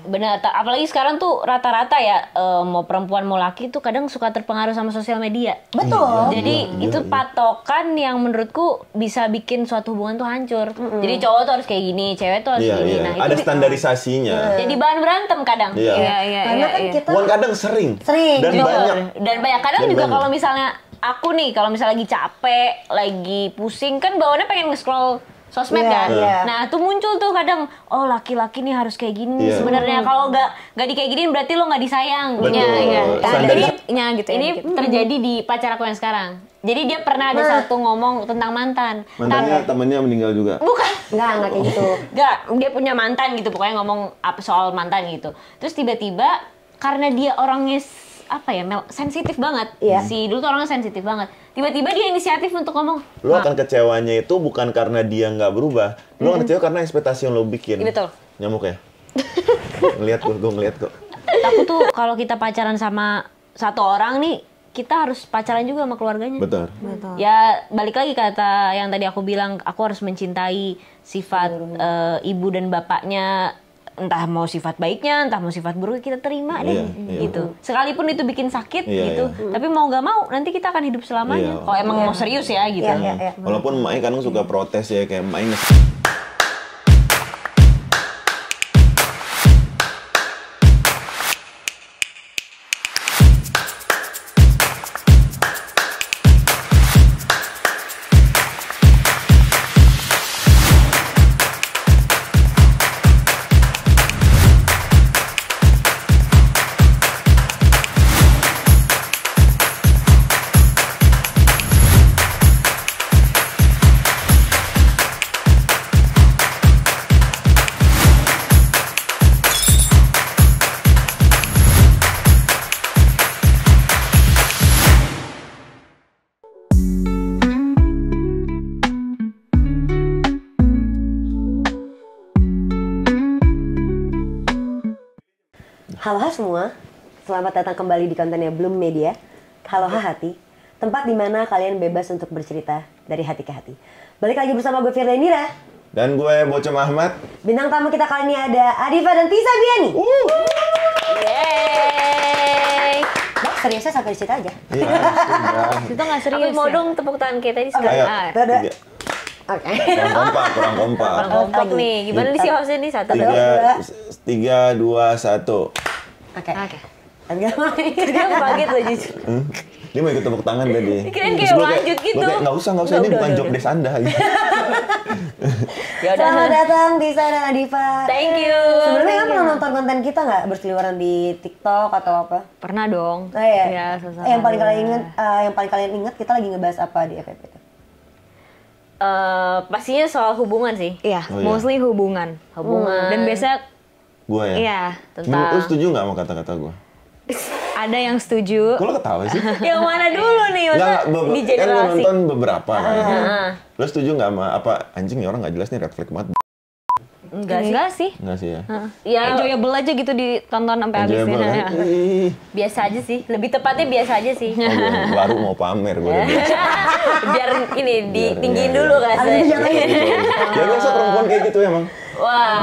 Benar, apalagi sekarang tuh rata-rata ya mau perempuan mau laki tuh kadang suka terpengaruh sama sosial media. Betul. Jadi itu patokan yang menurutku bisa bikin suatu hubungan tuh hancur. Jadi cowok tuh harus kayak gini, cewek tuh harus kayak gini. Nah, ada standarisasinya. Jadi bahan berantem kadang. Karena kan kita Bukan kadang sering. Betul. Dan banyak. Dan banyak kadang juga kalau misalnya aku nih, kalau misalnya lagi capek, lagi pusing kan bawaannya pengen nge-scroll sosmed kan. Nah, tuh muncul tuh kadang oh laki-laki nih harus kayak gini. Sebenarnya kalau nggak kayak gini berarti lo nggak disayang. Betul. Ini gitu. Ini terjadi di pacar aku yang sekarang. Jadi dia pernah ada satu ngomong tentang mantan. Mantannya temennya meninggal juga. Bukan. Enggak kayak gitu. Enggak, dia punya mantan gitu, pokoknya ngomong apa soal mantan gitu. Terus tiba-tiba karena dia orangnya sensitif banget. Si dulu tuh orangnya sensitif banget. Tiba-tiba dia inisiatif untuk ngomong. Lo akan kecewanya itu bukan karena dia nggak berubah. Lo akan kecewa karena ekspektasi yang lo bikin. Betul. Nyamuk ya? Ngeliat gue ngeliat kok. Aku tuh kalau kita pacaran sama satu orang nih, kita harus pacaran juga sama keluarganya. Betul. Ya balik lagi kata yang tadi aku bilang, aku harus mencintai sifat ibu dan bapaknya. Entah mau sifat baiknya, entah mau sifat buruknya, kita terima deh gitu. Sekalipun itu bikin sakit gitu, tapi mau nggak mau nanti kita akan hidup selamanya. Kalau emang mau serius ya gitu. Walaupun emaknya kadang suka protes ya, kayak emaknya Halo semua, selamat datang kembali di kontennya Bloom Media. Halo Hati, tempat di mana kalian bebas untuk bercerita dari hati ke hati. Balik lagi bersama gue Firda Indira. dan gue Bocem Ahmad. Bintang tamu kita kali ini ada Adifa dan Tisa Biani. Yeay. Bak, seriusnya sampai di situ aja. Iya, Itu nggak serius. Aku mau dong tepuk tangan kayak tadi Ayo. sekarang. Dadah. Oke. Kurang kompak. Kurang kompak nih. Gimana nih sih hostnya nih? 1, 3, 2, 1. Oke. Dia kaget loh jujur. Dia mau ikut tepuk tangan tadi. Kirain Terus kayak gua lanjut gitu. Gua kayak, nggak usah, ini bukan job desk Anda. Ya udah. Selamat datang Tisa dan Adifa. Thank you. Sebenarnya kan pernah nonton konten kita nggak berseliweran di TikTok atau apa? Pernah dong. Oh iya. Ya, Yang paling kalian ingat kita lagi ngebahas apa di FFP itu? Pastinya soal hubungan sih. Iya, Oh, iya. mostly hubungan. Dan biasa Gue ya. Iya, tentang Lu setuju nggak sama kata-kata gue? ada yang setuju. Kok lo ketawa sih? yang mana dulu nih? Masa Nggak, di kan lu generasi. nonton beberapa kan. Lo setuju nggak sama apa? Anjing nih orang nggak jelas nih, red flag banget. Enggak sih. sih. Nggak sih ya? Ya Enjoyable aja gitu ditonton sampai habis. Enjoyable kan? Ih, biasa aja sih. Lebih tepatnya biasa aja sih. oh, baru mau pamer gue udah biasa. Biar ini ditinggiin iya, dulu iya. kan. Ya biasa perempuan kayak gitu emang. Wah.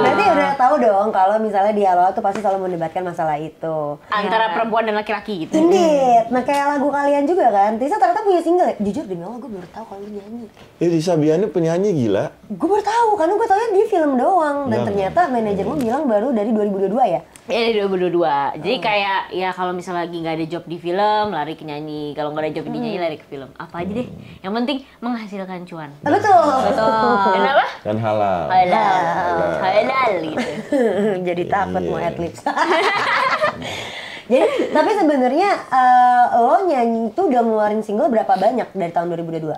Berarti udah tahu dong kalau misalnya di awal tuh pasti selalu mendebatkan masalah itu. Antara perempuan dan laki-laki gitu. Indit, nah kayak lagu kalian juga kan. Tisa ternyata punya single ya? Jujur demi Allah gue baru tahu kalau lu nyanyi. Tisa Biani penyanyi gila. Gue baru tahu karena gue taunya di film doang. Dan Enggak. ternyata manajermu bilang baru dari 2022 ya? Ya dari 2022. Jadi kayak ya kalau misalnya lagi nggak ada job di film, lari ke nyanyi. Kalau nggak ada job di nyanyi, lari ke film. Apa aja deh. Yang penting menghasilkan cuan. Ah, betul. Dan apa? Dan halal. Halal gitu. Jadi takut mau Iya. adlibs. Jadi tapi sebenarnya lo nyanyi itu udah ngeluarin single berapa banyak dari tahun 2022?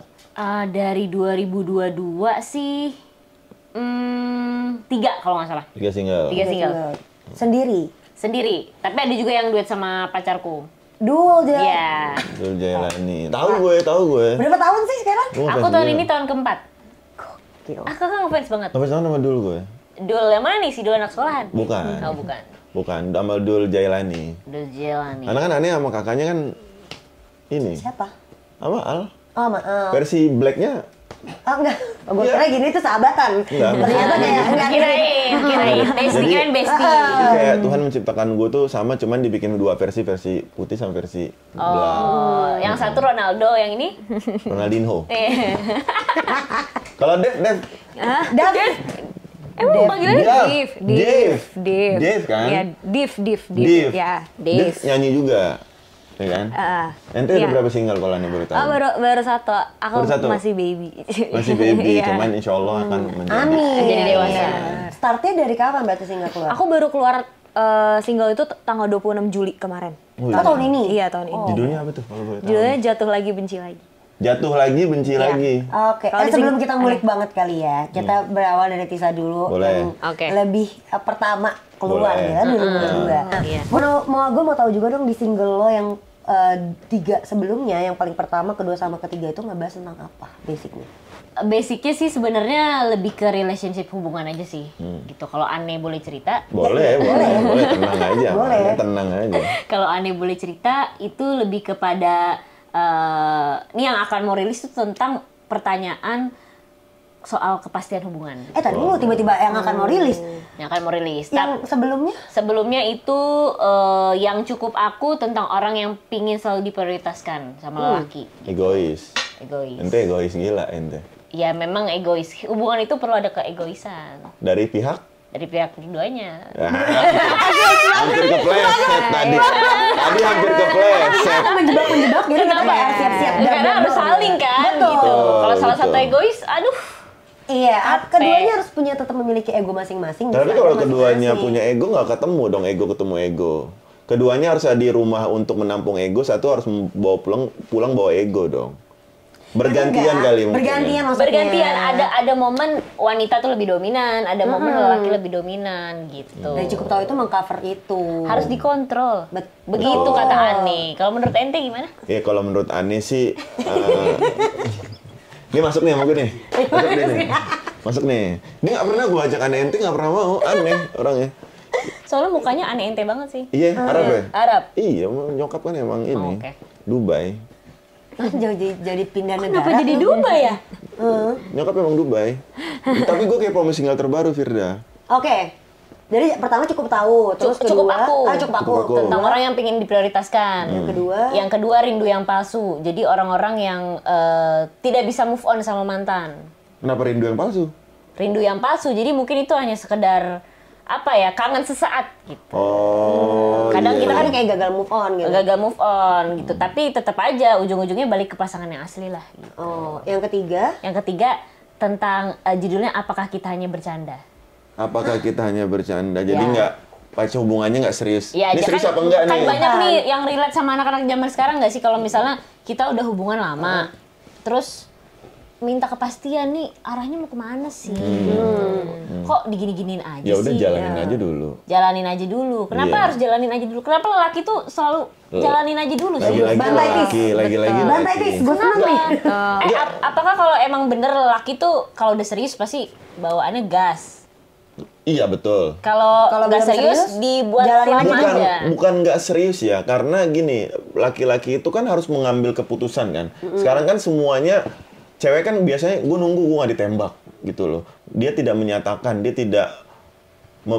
Dari 2022 sih 3 kalau nggak salah. 3 single. 3 single. Sendiri. Tapi ada juga yang duet sama pacarku. Duel aja. Iya. Dul Jailani. Tahu gue. Berapa tahun sih sekarang? Gua Aku ngefans tahun dia. ini tahun keempat. Gila. Kakak ngefans banget. Ngefans sama Dul gue. Dul yang mana nih? Si Dul anak sekolahan? Bukan. Oh bukan. Bukan, sama Dul Jailani. Dul Jelani. Karena kan aneh sama kakaknya kan ini. Siapa? Sama Al. Oh, maaf. Versi blacknya Oh enggak, gue kira gini tuh sahabatan. Enggak. Ternyata kayak enggak Kirain bestie. Jadi kayak Tuhan menciptakan gue tuh sama, cuman dibikin dua versi putih sama versi belang. Oh, yang satu Ronaldo, yang ini? Ronaldinho. Kalau Dev, David. Emang panggilannya Dev kan? Ya, Div. Ya, Dev nyanyi juga, ya kan? Ente udah berapa single kalau Ane boleh tahu? baru satu. Aku Baru satu? masih baby. Masih baby, Iya. cuman insya Allah akan menjadi. Amin. Jadi dewasa. Startnya dari kapan berarti single keluar? Aku baru keluar single itu tanggal 26 Juli kemarin. Oh, Oh, tahun ini? Iya, tahun ini. Judulnya apa tuh kalau boleh tahu? Judulnya Jatuh Lagi Benci Lagi. Jatuh lagi, benci lagi. Oke, Kalau di sebelum sini- kita ngulik banget kali ya, kita berawal dari Tisa dulu Boleh. yang Oke. lebih pertama keluar Boleh. ya, dulu juga. Iya. Gue mau tahu juga dong di single lo yang 3 sebelumnya, yang paling pertama, kedua sama ketiga itu ngebahas tentang apa basicnya? Basicnya sih sebenarnya lebih ke relationship hubungan aja sih. Gitu. Kalau Ane boleh cerita, Boleh, tenang aja. Boleh. Makanya tenang aja. kalau Ane boleh cerita itu lebih kepada ini yang akan mau rilis itu tentang pertanyaan soal kepastian hubungan. Tadi lu tiba-tiba yang akan mau rilis. Yang akan mau rilis. Yang sebelumnya? Sebelumnya itu yang cukup aku tentang orang yang pingin selalu diprioritaskan sama lelaki. Egois. Egois. Ente egois gila, ente. Ya memang egois. Hubungan itu perlu ada keegoisan Dari pihak? dari pihak keduanya. Hampir kepleset tadi. Tadi hampir kepleset. Kita menjebak-menjebak, jadi kita kayak siap-siap. Karena harus saling kan Betul. gitu. Kalau salah Betul. satu egois, aduh. Iya, Capek. keduanya harus punya tetap memiliki ego masing-masing. Tapi bisa kalau ada keduanya masing-masing. punya ego nggak ketemu dong, ego ketemu ego. Keduanya harus ada di rumah untuk menampung ego, satu harus bawa pulang bawa ego dong. Bergantian Enggak, kali mungkin. bergantian ya. maksudnya. Bergantian, ada momen wanita tuh lebih dominan, ada momen lelaki lebih dominan gitu. Dan cukup tahu itu mengcover itu. Harus dikontrol. Begitu Betul. kata Ani. Kalau menurut ente gimana? Ya kalau menurut Ani sih, ini masuk nih sama gue nih. Masuk nih. Masuk nih. Dia nggak pernah gue ajak Ani, ente nggak pernah mau. Aneh orangnya. Soalnya mukanya aneh ente banget sih. Iya, Arab ya? Arab. Iya, nyokap kan emang ini. Oh, oke. Dubai. jadi pindah negara. Kenapa jadi Dubai ya? Nyokap emang Dubai. Tapi gue kayak mau single terbaru, Firda. Oke. Jadi pertama cukup tahu, terus Cukup kedua aku. Cukup aku. Cukup aku. Tentang orang yang pengen diprioritaskan. Yang kedua, Yang kedua rindu yang palsu. Jadi orang-orang yang tidak bisa move on sama mantan. Kenapa rindu yang palsu? Rindu yang palsu. Jadi mungkin itu hanya sekedar apa ya, kangen sesaat gitu. Oh, Kadang iya. kita kan kayak gagal move on gitu. gagal move on gitu. Tapi tetap aja ujung-ujungnya balik ke pasangan yang asli lah. Gitu. Oh, yang ketiga, Yang ketiga tentang judulnya apakah kita hanya bercanda? Apakah kita hanya bercanda? Jadi Ya. nggak pacar hubungannya nggak serius. Ya, Ini aja serius kan, apa enggak kan nih? banyak nih yang relate sama anak-anak zaman sekarang nggak sih, kalau misalnya kita udah hubungan lama, terus minta kepastian nih arahnya mau kemana sih? Kok digini-giniin aja Ya udah sih? jalanin aja dulu. Jalanin aja dulu. Kenapa Iya. harus jalanin aja dulu? Kenapa lelaki tuh selalu jalanin aja dulu sih? Lagi-lagi Bantai tis. laki, lagi-lagi bantai laki. tis, gue seneng nih. Apakah kalau emang bener lelaki tuh kalau udah serius pasti bawaannya gas? Iya betul. Kalau Kalau nggak belum serius, serius, dibuat jalanin lama Bukan aja. bukan nggak serius ya, karena gini, laki-laki itu kan harus mengambil keputusan kan. Sekarang kan semuanya cewek kan biasanya gue nunggu gue nggak ditembak gitu loh. Dia tidak menyatakan, dia tidak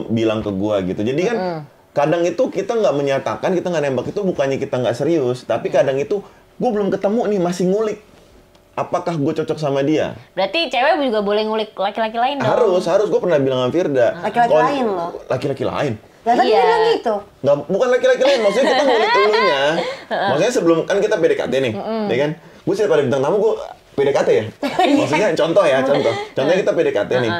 bilang ke gue gitu. Jadi kan kadang itu kita nggak menyatakan, kita nggak nembak itu bukannya kita nggak serius, tapi kadang itu gue belum ketemu nih, masih ngulik. Apakah gue cocok sama dia? Berarti cewek juga boleh ngulik laki-laki lain dong? Harus gue pernah bilang sama Firda. Laki-laki lain loh. Laki-laki lain. Lah tadi Iya. bilang gitu. Nggak, bukan laki-laki lain, maksudnya kita ngulik dulunya. Maksudnya sebelum, kan kita PDKT nih, ya kan? Gue setiap ada bintang tamu, gue PDKT ya? Maksudnya contoh ya, contoh. Contohnya kita PDKT nih.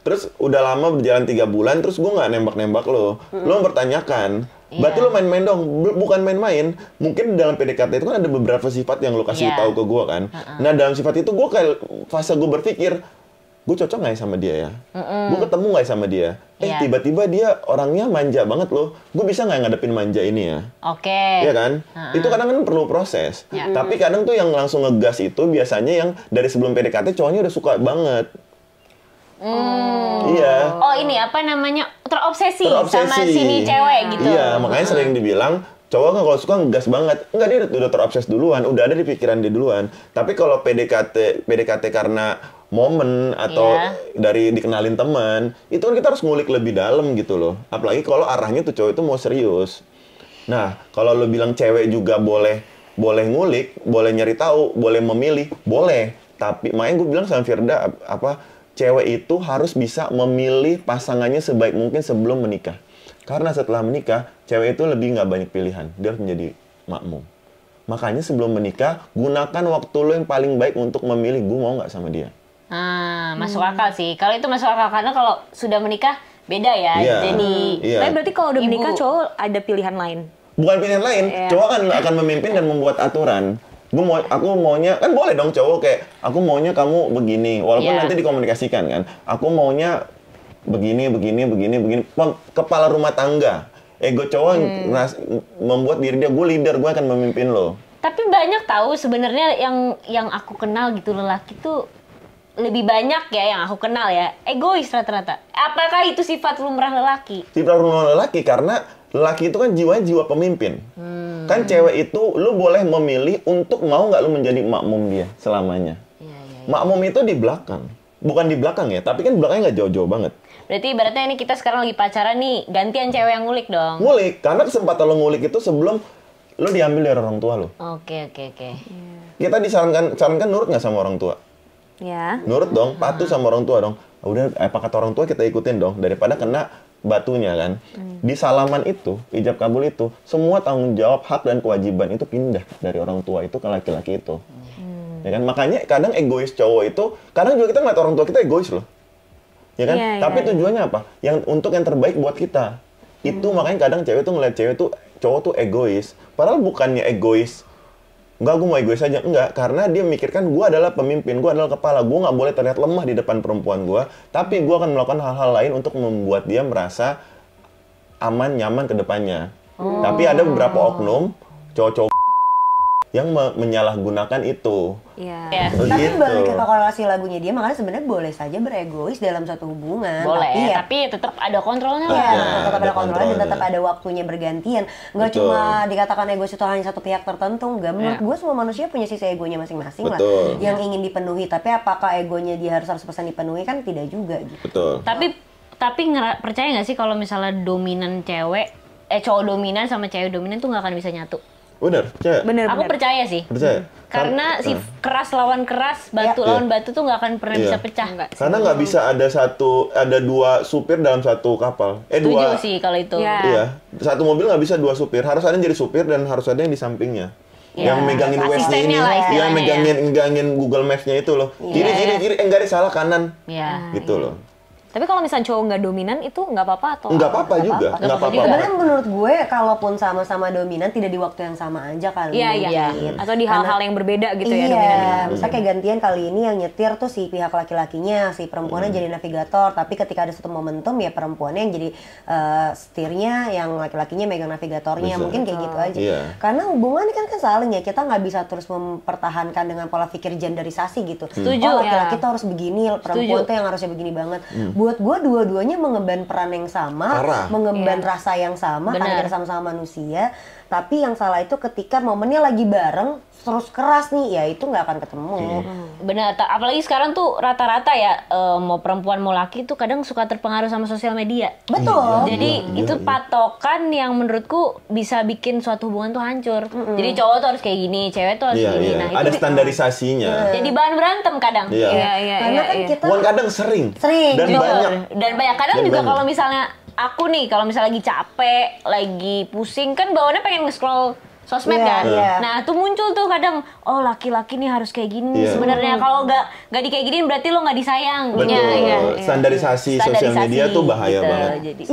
Terus udah lama berjalan 3 bulan, terus gue nggak nembak-nembak lo. Lo mempertanyakan, berarti lo main-main dong, bukan main-main. Mungkin dalam PDKT itu kan ada beberapa sifat yang lo kasih Iya. tahu ke gue kan. Nah dalam sifat itu gue kayak fase gue berpikir, gue cocok nggak ya sama dia ya? Gue ketemu nggak ya sama dia? Iya. Tiba-tiba dia orangnya manja banget loh. Gue bisa nggak ngadepin manja ini ya? Oke. Iya kan? Itu kadang kan perlu proses. Ya. Tapi kadang tuh yang langsung ngegas itu biasanya yang dari sebelum PDKT cowoknya udah suka banget. Iya. Oh ini apa namanya, terobsesi sama sini cewek gitu. Iya, makanya sering dibilang cowok kan kalau suka ngegas banget. Enggak, dia udah terobses duluan, udah ada di pikiran dia duluan. Tapi kalau PDKT karena momen atau dari dikenalin teman, itu kan kita harus ngulik lebih dalam gitu loh. Apalagi kalau arahnya tuh cowok itu mau serius. Nah, kalau lo bilang cewek juga boleh ngulik, boleh nyari tahu, boleh memilih, boleh. Tapi makanya gue bilang sama Firda cewek itu harus bisa memilih pasangannya sebaik mungkin sebelum menikah. Karena setelah menikah, cewek itu lebih nggak banyak pilihan. Dia harus menjadi makmum. Makanya sebelum menikah, gunakan waktu lo yang paling baik untuk memilih gue mau nggak sama dia. Masuk akal sih. Kalau itu masuk akal, karena kalau sudah menikah beda ya. Jadi, tapi berarti kalau udah menikah cowok ada pilihan lain. Bukan pilihan lain, cowok akan memimpin dan membuat aturan. Aku maunya, kan boleh dong cowok kayak, aku maunya kamu begini. Walaupun nanti dikomunikasikan kan. Aku maunya begini. Kepala rumah tangga. Ego cowok membuat diri dia, gue leader, gue akan memimpin lo. Tapi banyak tahu sebenarnya yang aku kenal gitu, lelaki tuh lebih banyak ya yang aku kenal ya, egois rata-rata. Apakah itu sifat lumrah lelaki? Sifat lumrah lelaki karena lelaki itu kan jiwanya jiwa pemimpin. Kan cewek itu lu boleh memilih untuk mau nggak lu menjadi makmum dia selamanya. Makmum itu di belakang. Bukan di belakang ya, tapi kan belakangnya nggak jauh-jauh banget. Berarti ibaratnya ini kita sekarang lagi pacaran nih, gantian cewek yang ngulik dong. Ngulik, karena kesempatan lo ngulik itu sebelum lo diambil dari orang tua lo. Oke. Kita disarankan nurut nggak sama orang tua? Ya. Nurut dong, patuh sama orang tua dong. Udah, apa kata orang tua kita ikutin dong, daripada kena batunya kan. Di salaman itu, ijab kabul itu, semua tanggung jawab, hak dan kewajiban itu pindah dari orang tua itu ke laki-laki itu. Ya kan, makanya kadang egois cowok itu, kadang juga kita ngeliat orang tua kita egois loh. Ya kan? Tapi tujuannya apa? Untuk yang terbaik buat kita. Itu makanya kadang cewek tuh ngeliat cowok tuh egois. Padahal bukannya egois. Enggak, gue mau egois aja. Enggak, karena dia mikirkan gue adalah pemimpin, gue adalah kepala. Gue nggak boleh terlihat lemah di depan perempuan gue. Tapi gue akan melakukan hal-hal lain untuk membuat dia merasa aman, nyaman ke depannya. Tapi ada beberapa oknum, cowok-cowok yang menyalahgunakan itu. Tapi balik ke korelasi lagunya dia, makanya sebenarnya boleh saja beregois dalam satu hubungan. Boleh, tapi tetap ada kontrolnya lah. Tetap ada kontrolnya dan tetap ada waktunya bergantian. Nggak cuma dikatakan egois itu hanya satu pihak tertentu. Nggak, menurut gue semua manusia punya sisi egonya masing-masing lah. Yang ingin dipenuhi. Tapi apakah egonya dia harus 100% dipenuhi, kan tidak juga gitu. Tapi percaya nggak sih kalau misalnya dominan cowok dominan sama cewek dominan tuh nggak akan bisa nyatu? Bener. Aku percaya sih. Karena si keras lawan keras, batu lawan batu tuh nggak akan pernah bisa pecah. Karena nggak bisa ada dua supir dalam satu kapal. Setuju sih kalau itu. Iya. Satu mobil nggak bisa dua supir. Harus ada yang jadi supir dan harus ada yang di sampingnya. Yang megangin Waze-nya ini, yang megangin Google Maps-nya itu loh. Kiri, enggak ada, salah kanan. Gitu loh. Tapi kalau misalnya cowok nggak dominan itu nggak apa-apa atau? Nggak apa-apa juga. Sebenarnya menurut gue, kalaupun sama-sama dominan tidak di waktu yang sama aja kali. Iya. Atau di hal-hal yang berbeda gitu ya dominan. Iya. Misalnya kayak gantian kali ini yang nyetir tuh si pihak laki-lakinya, si perempuannya jadi navigator. Tapi ketika ada satu momentum ya perempuannya yang jadi setirnya, yang laki-lakinya megang navigatornya. Mungkin kayak gitu aja. Karena hubungan kan saling ya. Kita nggak bisa terus mempertahankan dengan pola pikir genderisasi gitu. Setuju. Oh, laki-laki tuh harus begini, perempuan tuh yang harusnya begini banget. Buat gue dua-duanya mengemban peran yang sama, mengemban rasa yang sama, karena kita sama-sama manusia. Tapi yang salah itu ketika momennya lagi bareng, terus keras nih, ya itu nggak akan ketemu. Benar, apalagi sekarang tuh rata-rata ya, mau perempuan mau laki tuh kadang suka terpengaruh sama sosial media. Betul. Jadi itu patokan yang menurutku bisa bikin suatu hubungan tuh hancur. Jadi cowok tuh harus kayak gini, cewek tuh harus kayak gini. Nah, ada standarisasinya. Jadi bahan berantem kadang. Karena kan kita kadang sering. Dan banyak. Kadang juga kalau misalnya aku nih, kalau misalnya lagi capek, lagi pusing, kan bawaannya pengen nge-scroll sosmed kan. Nah, tuh muncul tuh kadang, oh laki-laki nih harus kayak gini. Sebenarnya kalau nggak kayak gini berarti lo nggak disayang. Standarisasi sosial media tuh bahaya banget.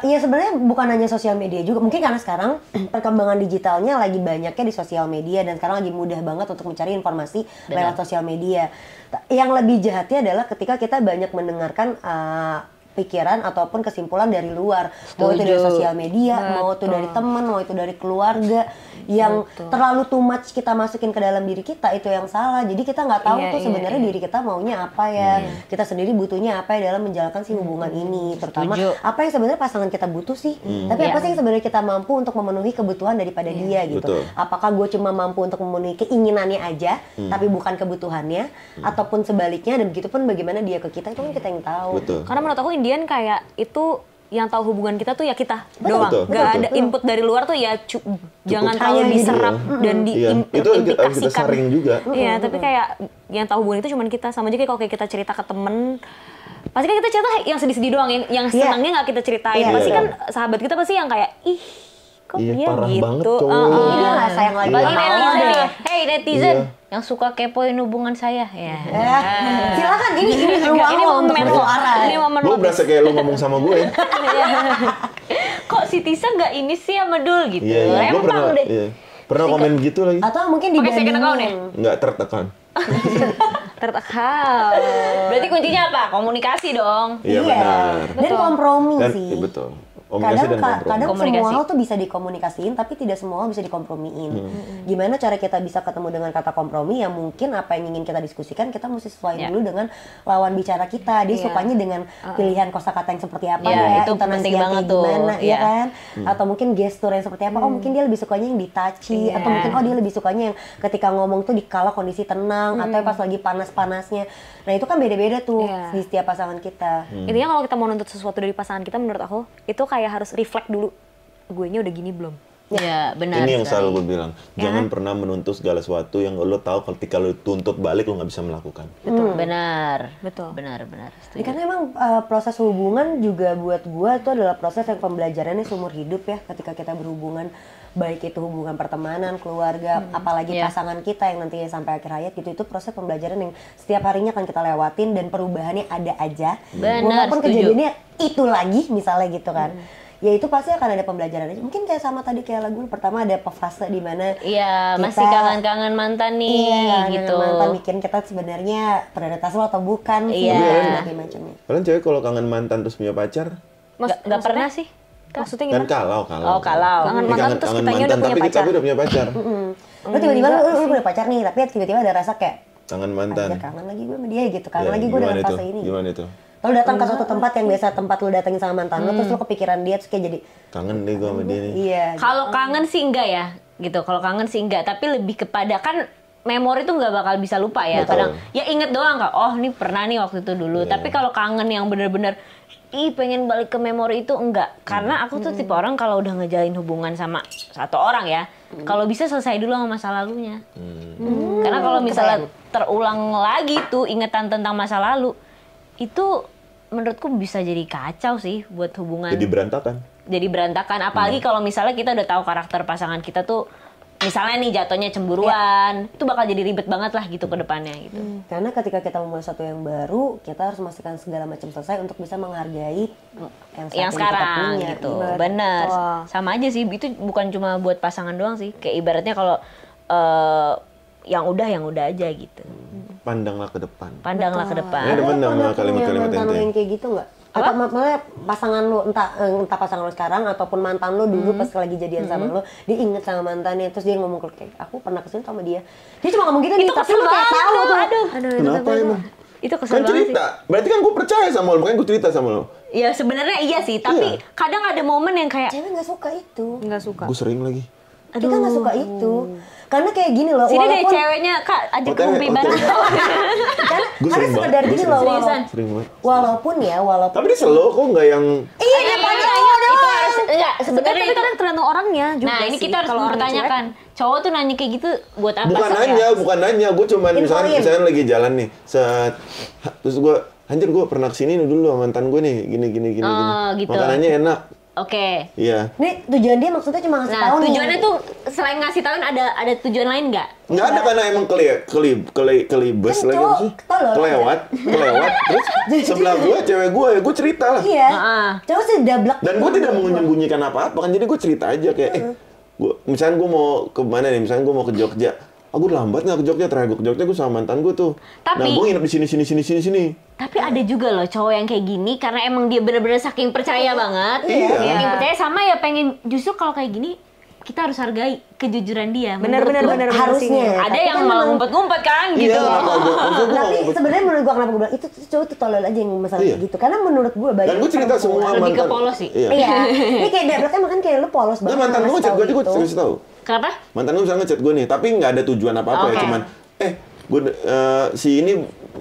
Iya sebenarnya bukan hanya sosial media juga. Mungkin karena sekarang perkembangan digitalnya lagi banyaknya di sosial media dan sekarang lagi mudah banget untuk mencari informasi lewat sosial media. Yang lebih jahatnya adalah ketika kita banyak mendengarkan pikiran ataupun kesimpulan dari luar. Mau itu dari sosial media, mau itu dari teman, mau itu dari keluarga. Yang terlalu too much kita masukin ke dalam diri kita, itu yang salah. Jadi kita nggak tahu tuh sebenarnya diri kita maunya apa ya. Kita sendiri butuhnya apa ya dalam menjalankan si hubungan ini. Terutama apa yang sebenarnya pasangan kita butuh sih. Tapi apa sih yang sebenarnya kita mampu untuk memenuhi kebutuhan daripada dia gitu. Betul. Apakah gue cuma mampu untuk memenuhi keinginannya aja, tapi bukan kebutuhannya, ataupun sebaliknya, dan begitu pun bagaimana dia ke kita, itu kan kita yang tahu. Betul. Karena menurut aku Indian kayak itu yang tahu hubungan kita tuh ya kita doang. Gak ada input dari luar tuh ya jangan terlalu diserap dan itu kita saring juga. Iya, tapi kayak yang tahu hubungan itu cuman kita. Sama aja kayak kalau kayak kita cerita ke temen, pasti kan kita cerita yang sedih-sedih doang, yang senangnya nggak kita ceritain. Pasti kan sahabat kita pasti yang kayak ih kok dia parah gitu. banget cowok. Dia nggak sayang lagi Bagi sama lo netizen deh. nih, hey netizen yang suka kepoin hubungan saya ya. Silakan, ini ruang lo untuk bersuara. Ini momen Gue berasa kayak lu ngomong sama gue. Kok si Tisa nggak ini sih sama Dul gitu. Gue pernah Empang deh. pernah komen gitu lagi. Atau mungkin Pakai second account ya? dibandingin. Nggak tertekan. tertekan. Berarti kuncinya apa? Komunikasi dong. Iya benar. Dan kompromi Dan sih. betul. Komunikasi dan kompromi. Kadang Komunikasi. semua hal tuh bisa dikomunikasiin, tapi tidak semua hal bisa dikompromiin. Gimana cara kita bisa ketemu dengan kata kompromi yang mungkin apa yang ingin kita diskusikan, kita mesti sesuaiin dulu dengan lawan bicara kita. Dia sukanya dengan pilihan kosakata yang seperti apa ya, itu intonasi penting yang banget kayak tuh. gimana, ya Iya. kan? Atau mungkin gestur yang seperti apa, oh mungkin dia lebih sukanya yang ditouchy, atau mungkin oh dia lebih sukanya yang ketika ngomong tuh dikala kondisi tenang, atau pas lagi panas-panasnya. Nah itu kan beda-beda tuh di setiap pasangan kita. Intinya kalau kita mau nuntut sesuatu dari pasangan kita, menurut aku itu kayak harus reflect dulu, guenya udah gini belum. Ya, benar. Ini yang sekali. selalu gue bilang, jangan pernah menuntut segala sesuatu yang lo tahu ketika lo tuntut balik lo nggak bisa melakukan. Benar. Betul. Benar. Ya, karena emang proses hubungan juga buat gua itu adalah proses yang pembelajarannya seumur hidup ya, ketika kita berhubungan, baik itu hubungan pertemanan, keluarga, apalagi pasangan kita yang nantinya sampai akhir hayat gitu, itu proses pembelajaran yang setiap harinya akan kita lewatin dan perubahannya ada aja. Benar, Walaupun setuju. kejadiannya itu lagi misalnya gitu kan. Ya itu pasti akan ada pembelajarannya. Mungkin kayak sama tadi kayak lagu pertama ada fase di mana Iya, kita- masih kangen-kangen mantan nih iya, gitu. mantan mikirin kita sebenarnya prioritas lo atau bukan sih, Iya. dan berbagai macamnya. Kalian cewek kalau kangen mantan terus punya pacar, Nggak pernah sih. Maksudnya kan gimana? kalau. Oh, kalau. Kangen mantan terus kangen kitanya mantan, udah punya tapi pacar. tapi udah punya pacar. Lo tiba-tiba lu punya pacar nih, tapi tiba-tiba ada rasa kayak Kangen anjir mantan. kangen lagi gue sama dia gitu, kangen Ya, lagi gue dengan gimana itu? fase ini. Gimana itu? Lo datang ke suatu tempat yang biasa tempat lo datengin sama mantan lo, terus lo kepikiran dia, terus kayak jadi Kangen nih gue sama dia nih. iya. Kalau kangen sih enggak ya, gitu. Kalau kangen sih enggak, tapi lebih kepada kan memori tuh nggak bakal bisa lupa ya. Betul. Kadang ya inget doang kak. Oh ini pernah nih waktu itu dulu. Tapi kalau kangen yang bener-bener pengen balik ke memori itu enggak. Karena aku tuh tipe orang kalau udah ngejalin hubungan sama satu orang ya, kalau bisa selesai dulu sama masa lalunya. Karena kalau misalnya terulang lagi tuh ingetan tentang masa lalu, itu menurutku bisa jadi kacau sih buat hubungan. Jadi berantakan. Jadi berantakan. Apalagi kalau misalnya kita udah tahu karakter pasangan kita tuh, misalnya nih jatuhnya cemburuan, itu bakal jadi ribet banget lah gitu ke depannya gitu. Karena ketika kita memulai sesuatu yang baru, kita harus memastikan segala macam selesai untuk bisa menghargai yang saat Yang ini sekarang kita punya. gitu. Iya. Bener. Wah. Sama aja sih, itu bukan cuma buat pasangan doang sih. Kayak ibaratnya kalau yang udah aja gitu. Pandanglah ke depan. Pandanglah ke depan. Ini demen sama Pernah kalimat-kalimat punya mantan lo ente. yang kayak gitu nggak? Atau maksudnya pasangan lo, entah pasangan lo sekarang ataupun mantan lo dulu pas lagi jadian sama lo, dia inget sama mantannya, terus dia ngomong kayak aku pernah kesini sama dia. Dia cuma ngomong gitu nih, Itu tapi kesel lo kayak banget tahu tuh, tuh. aduh. Kenapa emang? Itu kesel Kan banget sih. cerita. Berarti kan gue percaya sama lo, makanya gue cerita sama lo. Ya sebenarnya iya sih, tapi Iya. kadang ada momen yang kayak Cewek nggak suka itu. Nggak suka. Gue sering lagi. Kita nggak suka itu. Karena kayak gini loh, sini deh walaupun ceweknya kak ajak OTW, rumpi bareng. karena Gua sering sekedar banget, gini gua loh, Seriusan. Sering banget. walaupun Tapi dia slow kok nggak yang iya dia Makanya itu harus enggak sebenarnya Tapi itu. kadang tergantung orangnya juga Nah ini sih. kita harus Kalau orangnya mempertanyakan, cowok tuh nanya kayak gitu buat apa bukan sih? nanya, bukan nanya. Gue cuman Infoin. misalnya lagi jalan nih, terus gue anjir gue pernah kesini nih dulu sama mantan gue nih, gini. Gitu. Makanannya enak. Oke. Iya. Nih tujuan dia maksudnya cuma ngasih Nah tahu nih. tujuannya tuh selain ngasih tahuin ada tujuan lain nggak? Nggak ada karena emang kelibes Kan lagi cowok apa sih? tolol. Kelewat. Terus sebelah gue cewek gue cerita lah. Iya. Heeh. Cowok sih dablek. Dan gue tidak menyembunyikan apa-apa kan, jadi gue cerita aja kayak gue misalnya gue mau ke mana nih, misalnya gue mau ke Jogja, Aku lambat nggak ke Jogja, terakhir gue ke Jogja gue sama mantan gue tuh. Tapi- nah gue nginep di sini. Tapi ada juga loh cowok yang kayak gini karena emang dia bener-bener saking percaya banget. Iya. Saking percaya sama ya pengen justru kalau kayak gini kita harus hargai kejujuran dia. Bener, menurut bener, gue. harusnya. Ada Tapi yang kan malah memang- ngumpet-ngumpet kan gitu. Iya, kenapa gue? Maksud gue Tapi nggak- sebenarnya menurut gua kenapa gua bilang itu cowok tuh tolol aja yang masalah Iya. kayak gitu. Karena menurut gua banyak Dan gue cerita perempuan- semua Lebih ke mantan. polos sih. Iya. Iya. Ini kayak berarti makan kayak lu polos Nah, banget. mantan gue ngasih ngechat gue tahu juga, gitu. gue kasih tahu. Kenapa? Mantan gue misalnya ngechat gue nih, tapi nggak ada tujuan apa-apa ya, Oke. cuman gue si ini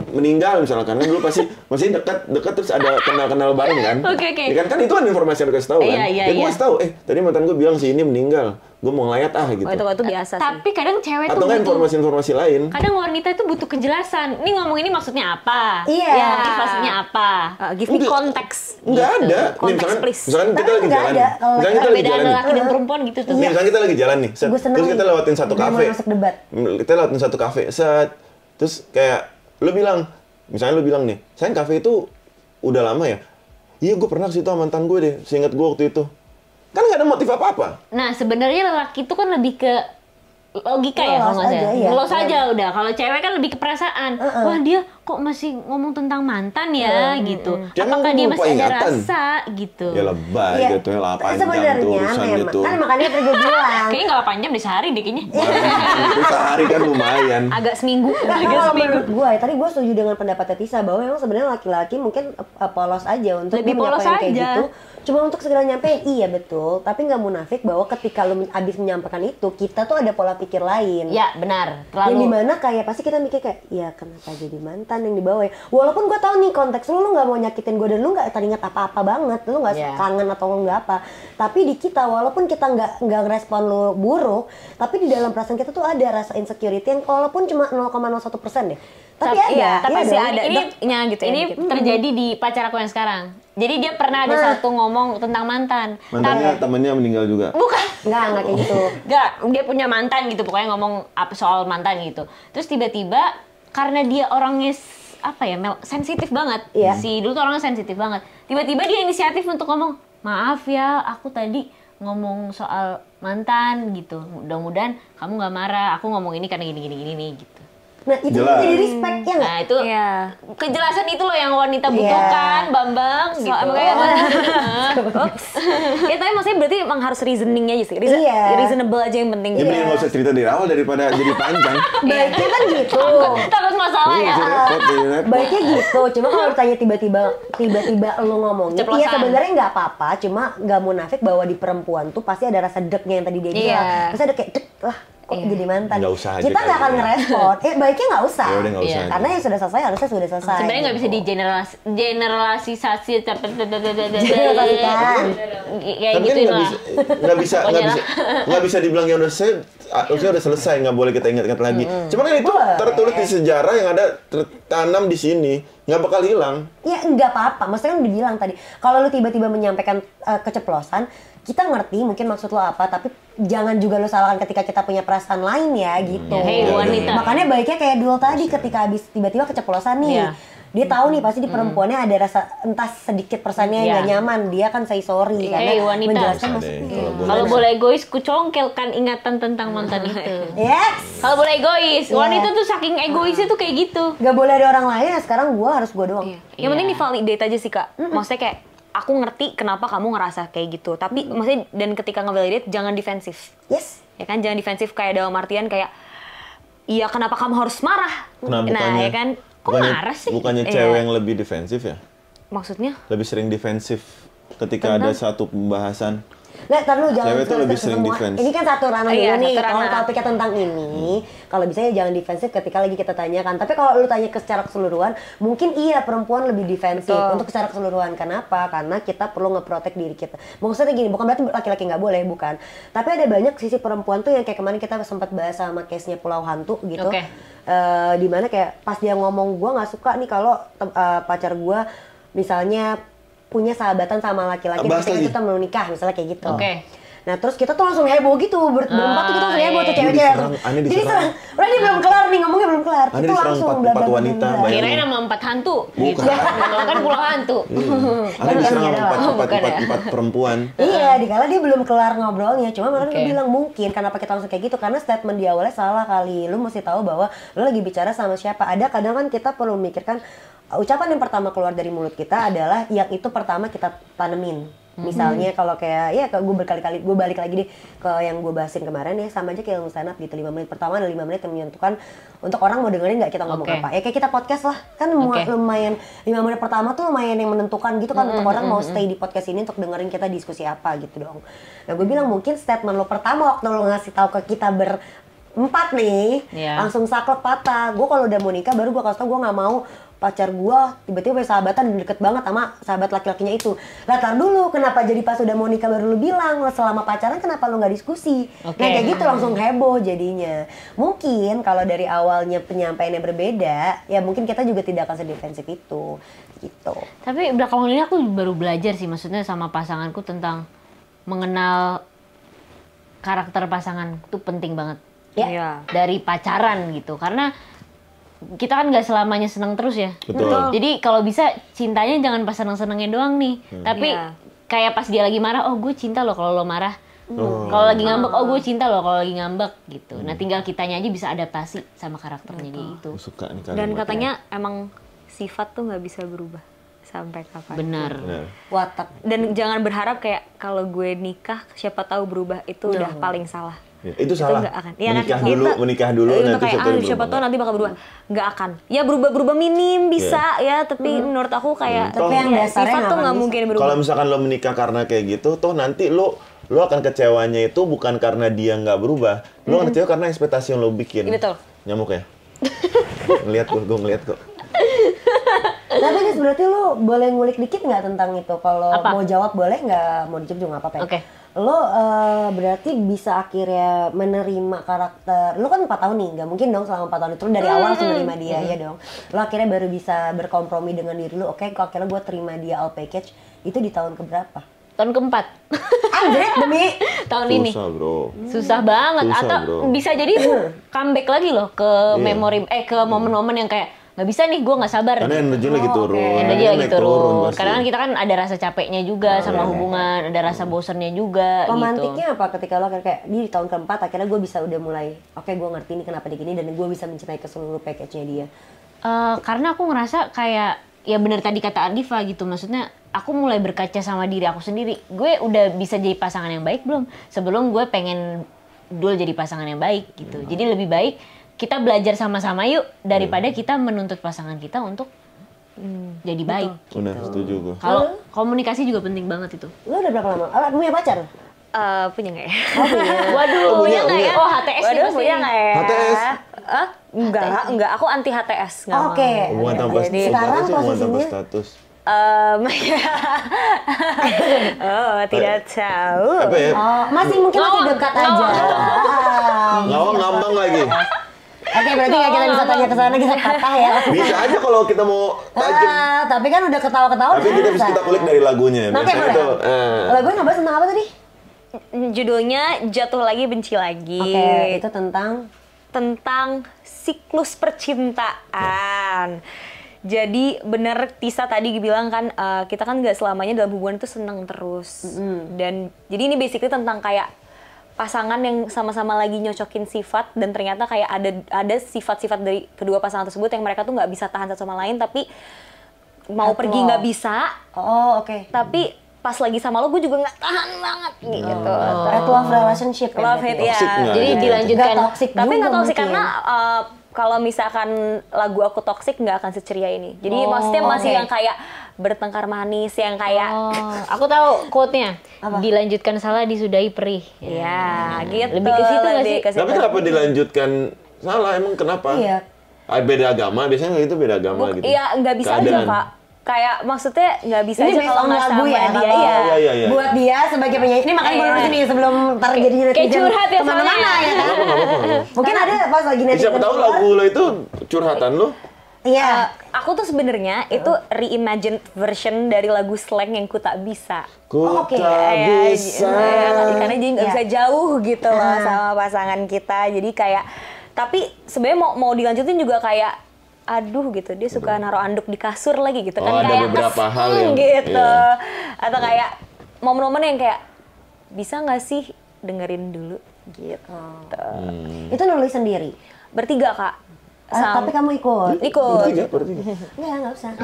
meninggal misalkan, kan dulu pasti masih dekat terus ada kenal bareng kan. Oke. Ya kan itu kan informasi yang dikasih tahu kan. Iya, Ya gue iya. kasih tahu, tadi mantan gue bilang si ini meninggal, gue mau ngelayat gitu. Oh, itu biasa sih. Tapi kadang cewek Atau tuh nggak butuh informasi-informasi lain. kadang wanita itu butuh kejelasan. Ini ngomong ini maksudnya apa? Iya. Ya, motivasinya apa? Give me context. Nggak ada. Nih, Konteks, please. misalkan kita Tapi lagi nggak jalan. ada. Kalau Misalnya kita lagi Perbedaan jalan nih. laki dan perempuan gitu tuh. Nih, misalnya kita lagi jalan nih, set. Gua seneng Terus kita nih. lewatin satu Udah kafe. masuk debat. Kita lewatin satu kafe, set. Terus kayak lu bilang, misalnya lu bilang nih, sayang kafe itu udah lama ya? Iya, gue pernah ke situ sama mantan gue deh, seingat gue waktu itu. Kan nggak ada motif apa-apa. Nah, sebenarnya lelaki itu kan lebih ke logika ya Ngelos kalau nggak aja, salah. iya. Ngelos aja udah. Kalau cewek kan lebih ke perasaan. Wah, dia kok masih ngomong tentang mantan ya gitu. Jangan Apakah dia lupa masih ada ingatan. rasa gitu. Ya lebay Iya. gitu, ya lah panjang Sebenarnya tuh urusan memang gitu. kan makanya tadi gue bilang. Kayaknya nggak 8 jam di sehari deh kayaknya. Itu sehari kan lumayan. Agak seminggu. Nah, kalau menurut gue, tadi gue setuju dengan pendapatnya Tisa bahwa memang sebenarnya laki-laki mungkin polos aja untuk Lebih polos menyampaikan kayak aja. gitu. Cuma untuk segera nyampein, iya betul. Tapi nggak munafik bahwa ketika lu abis menyampaikan itu, kita tuh ada pola pikir lain. Ya, benar. Yang Terlalu dimana kayak pasti kita mikir kayak, ya kenapa jadi mantan yang dibawa ya. Walaupun gue tahu nih konteks lu nggak mau nyakitin gue dan lu nggak teringat apa-apa banget, lu nggak Iya. kangen atau lu nggak apa. Tapi di kita walaupun kita nggak ngerespon lu buruk, tapi di dalam perasaan kita tuh ada rasa insecurity yang walaupun cuma 0,01% deh. Tapi ada, iya, tapi iya pasti dong. ada. ini Deknya gitu ya, ini dikit. terjadi di pacar aku yang sekarang. Jadi dia pernah ada satu ngomong tentang mantan. Mantannya temennya meninggal juga. Bukan. Nggak kayak gitu. Nggak, dia punya mantan gitu, pokoknya ngomong apa soal mantan gitu. Terus tiba-tiba karena dia orangnya apa ya, sensitif banget. Iya. Si dulu tuh orangnya sensitif banget. Tiba-tiba dia inisiatif untuk ngomong, "Maaf ya, aku tadi ngomong soal mantan gitu. Mudah-mudahan kamu nggak marah. Aku ngomong ini karena gini gitu." Nah itu Jelas. jadi respect ya nggak? Nah, itu Iya. kejelasan itu loh yang wanita Iya. butuhkan, Bambang gitu. Ups. Ya tapi maksudnya berarti emang harus reasoningnya aja sih. Iya. Reasonable aja yang penting. Ya mending nggak usah cerita dari awal daripada jadi panjang. Baiknya kan gitu. Takut masalah Iya, ya. jadi repot, jadi repot. Baiknya gitu, cuma kalau ditanya tiba-tiba lu ngomongnya, Ceplosan. iya sebenarnya nggak apa-apa, cuma nggak munafik bahwa di perempuan tuh pasti ada rasa deknya yang tadi dia bilang, Iya. pasti ada kayak dek lah kok jadi mantan. Nggak usah aja Kita nggak akan kali ya. ngerespon, baiknya nggak usah. Ya udah, nggak usah Iya. aja. Karena yang sudah selesai harusnya sudah selesai. Sebenarnya nggak bisa gitu. generalisasi Generalisasikan. kayak Tapi kan gituin nggak lah. bisa nggak bisa dibilang yang udah harusnya udah selesai, nggak boleh kita ingat-ingat lagi. Cuma kan itu Boleh. tertulis di sejarah yang ada tertanam di sini, nggak bakal hilang. Ya nggak apa-apa, maksudnya kan dibilang tadi, kalau lu tiba-tiba menyampaikan keceplosan, kita ngerti mungkin maksud lo apa, tapi jangan juga lo salahkan ketika kita punya perasaan lain ya gitu. Hei, wanita. Makanya baiknya kayak dulu tadi ketika habis tiba-tiba keceplosan nih. Iya. Dia tahu nih pasti di perempuannya ada rasa entah sedikit perasaannya yang Iya. nggak nyaman. Dia kan say sorry Hei, karena wanita. menjelaskan Bisa maksudnya. deh, kalau boleh. Kalau boleh egois, kucongkelkan ingatan tentang mantan itu. Yes. Kalau boleh egois, Iya. wanita tuh saking egoisnya tuh kayak gitu. Gak boleh ada orang lain, ya sekarang gua harus gua doang. Yang penting divalidate aja sih, Kak. Maksudnya kayak aku ngerti kenapa kamu ngerasa kayak gitu. Tapi maksudnya dan ketika ngevalidate jangan defensif. Yes. Ya kan jangan defensif kayak dalam artian kayak iya kenapa kamu harus marah? Nah, Nah, bukannya, ya kan Kok marah sih? Bukannya Iya. cewek yang lebih defensif ya? maksudnya Lebih sering defensif ketika ada satu pembahasan. Nggak, tar lu jangan Cewek tuh lebih ke sering semua. defense. Ini kan satu ranah Iya, dulu nih. satu Kalau ranah. topiknya tentang ini, kalau bisa ya jangan defensif ketika lagi kita tanyakan. Tapi kalau lu tanya ke secara keseluruhan, mungkin iya perempuan lebih defensif. Betul. Untuk secara keseluruhan. Kenapa? Karena kita perlu nge-protect diri kita. Maksudnya gini, bukan berarti laki-laki nggak boleh, bukan. Tapi ada banyak sisi perempuan tuh yang kayak kemarin kita sempat bahas sama case-nya Pulau Hantu gitu. Oke. Dimana kayak pas dia ngomong, gue nggak suka nih kalau pacar gue misalnya punya sahabatan sama laki-laki Bahas ketika lagi. kita mau nikah, misalnya kayak gitu. Oke. Nah terus kita tuh langsung heboh gitu, berempat tuh kita langsung heboh tuh cewek-cewek. diserang, Ane Jadi diserang. Udah dia belum kelar nih, ngomongnya belum kelar. Ane Kita diserang langsung empat wanita, bayangin. Kirain sama 4 hantu. Gitu. Bukan. Kan pulau hantu. Ane diserang sama Oh, bukan ya. empat perempuan. Iya, dikala dia belum kelar ngobrolnya. Cuma mereka bilang mungkin kenapa kita langsung kayak gitu, karena statement di awalnya salah kali. Lu mesti tahu bahwa lu lagi bicara sama siapa. Ada kadang kan kita perlu memikirkan ucapan yang pertama keluar dari mulut kita adalah yang itu pertama kita tanemin. Misalnya kalau kayak ya gue berkali-kali gue balik lagi deh ke yang gue bahasin kemarin ya, sama aja kayak ilmu stand up gitu. 5 menit pertama dan 5 menit yang menentukan untuk orang mau dengerin nggak kita ngomong apa. Ya kayak kita podcast lah kan lumayan 5 menit pertama tuh lumayan yang menentukan gitu kan untuk orang mau stay di podcast ini untuk dengerin kita diskusi apa gitu dong. Nah gue bilang mungkin statement lo pertama waktu lo ngasih tahu ke kita berempat nih langsung saklek patah. Gue kalau udah mau nikah baru gue kasih tau gue nggak mau pacar gua tiba-tiba sahabatan dan deket banget sama sahabat laki-lakinya itu. Latar dulu, kenapa jadi pas udah mau nikah baru lu bilang, selama pacaran kenapa lu nggak diskusi? Nah kayak gitu langsung heboh jadinya. Mungkin kalau dari awalnya penyampaiannya berbeda, ya mungkin kita juga tidak akan sedefensif itu. Gitu. Tapi belakangan ini aku baru belajar sih, maksudnya sama pasanganku tentang mengenal karakter pasangan itu penting banget. Ya. Dari pacaran gitu, karena kita kan nggak selamanya senang terus ya. Betul. Jadi kalau bisa cintanya jangan pas seneng-senengnya doang nih. Tapi kayak pas dia lagi marah, oh gue cinta loh kalau lo marah. Kalau lagi ngambek, oh gue cinta loh kalau lagi ngambek gitu. Nah tinggal kitanya aja bisa adaptasi sama karakternya dia itu. Suka nih Dan katanya emang sifat tuh nggak bisa berubah sampai kapan. Benar. Watak. Dan jangan berharap kayak kalau gue nikah siapa tahu berubah, itu udah paling salah. Ya, itu salah. Nggak akan. Ya, Menikah dulu itu nanti kayak siapa tahu nanti bakal berubah. Nggak akan. Ya berubah minim bisa ya, tapi menurut aku kayak Tapi yang dasarnya sifat tuh nggak bisa. mungkin berubah. Kalau misalkan lo menikah karena kayak gitu, toh nanti lo akan kecewanya itu bukan karena dia nggak berubah, lo akan kecewa karena ekspektasi yang lo bikin. Betul. Nyamuk ya? Ngeliat gue ngeliat kok. Tapi ini berarti lo boleh ngulik dikit nggak tentang itu? Kalau mau jawab boleh, nggak mau dijawab juga nggak apa-apa ya? Oke. Lo berarti bisa akhirnya menerima karakter, lo kan 4 tahun nih, nggak mungkin dong selama 4 tahun itu lo dari awal langsung menerima dia ya dong. Lo akhirnya baru bisa berkompromi dengan diri lo, oke kok akhirnya gue terima dia all package, itu di tahun keberapa? Tahun keempat. Anjir demi tahun ini. Susah bro. Susah banget. Susah, Atau bro. bisa jadi comeback lagi loh ke memori, ke momen-momen yang kayak nggak bisa nih, gue nggak sabar. Karena energi lagi turun. Energi lagi naik turun. pasti. Karena kan kita kan ada rasa capeknya juga sama hubungan, ada rasa bosennya juga. romantiknya apa ketika lo kayak di tahun keempat akhirnya gue bisa udah mulai, oke gue ngerti nih kenapa dia gini dan gue bisa mencintai keseluruh package-nya dia. Karena aku ngerasa kayak ya bener tadi kata Adifa gitu, maksudnya aku mulai berkaca sama diri aku sendiri. Gue udah bisa jadi pasangan yang baik belum? Sebelum gue pengen dulu jadi pasangan yang baik gitu. Jadi lebih baik kita belajar sama-sama yuk daripada kita menuntut pasangan kita untuk jadi baik. Benar, setuju gue. Kalau komunikasi juga penting banget itu. Lo udah berapa lama? Punya pacar? Punya nggak ya? Waduh, punya nggak ya? punya. Oh, HTS Waduh, juga punya nggak ya? HTS? Enggak. Aku anti HTS. Nggak mau. Oke. Hubungan tanpa Jadi sekarang status, hubungan tanpa posisinya status. Tidak tahu. Apa ya? masih mungkin masih dekat aja. Ngambang lagi. Oke, berarti nggak kita bisa tanya ke sana, kita patah ya. Bisa aja kalau kita mau tajam. Tapi kan udah ketawa-ketawa. Tapi kita bisa kita kulik dari lagunya. Oke, Biasanya boleh. itu. Lagunya ngebahas tentang apa tadi? Judulnya Jatuh Lagi Benci Lagi. Oke, itu tentang siklus percintaan. Jadi bener Tisa tadi bilang kan kita kan nggak selamanya dalam hubungan itu seneng terus. Dan jadi ini basically tentang kayak pasangan yang sama-sama lagi nyocokin sifat dan ternyata kayak ada sifat-sifat dari kedua pasangan tersebut yang mereka tuh nggak bisa tahan satu sama lain, tapi mau pergi nggak bisa. Oh, oke. Tapi pas lagi sama lo gue juga nggak tahan banget gitu. Red love relationship ya. Love berarti hate ya. Toxic nggak? Jadi Gitu. dilanjutkan. Nggak toxic Tapi juga nggak toxic mungkin. karena kalau misalkan lagu aku toxic nggak akan seceria ini. Jadi maksudnya masih oke. yang kayak bertengkar manis, yang kayak Aku tahu quote-nya. Dilanjutkan salah, disudahi perih. ya gitu. Lebih ke situ nggak sih? Tapi kenapa dilanjutkan salah? Emang kenapa? Iya. Beda agama, biasanya kayak gitu beda agama gitu. Iya nggak bisa aja Keadaan. Pak. Kayak maksudnya nggak bisa Ini aja based kalau on nggak lagu sama ya, dia kalau- ya. Iya. Buat dia sebagai penyanyi. Ini makanya gue lurus ini sebelum ntar jadi netizen curhat ya kemana-mana soalnya. ya kan. Nggak apa-apa. Mungkin ada pas lagi netizen. Siapa tahu keluar, lagu lo itu curhatan lo. Iya. Aku tuh sebenarnya itu reimagined version dari lagu Slank yang Ku Tak Bisa. Ku Oke. tak bisa. Karena jadi nggak Iya. bisa jauh gitu loh sama pasangan kita. Jadi kayak, tapi sebenarnya mau dilanjutin juga kayak, aduh gitu, dia suka naruh anduk di kasur lagi gitu kan, Oh, ada kayak beberapa hal yang gitu. iya. Atau kayak momen-momen yang kayak, bisa nggak sih dengerin dulu gitu. Itu nulis sendiri. Bertiga Kak. Tapi kamu ikut? Ikut. Bertiga. Nggak usah.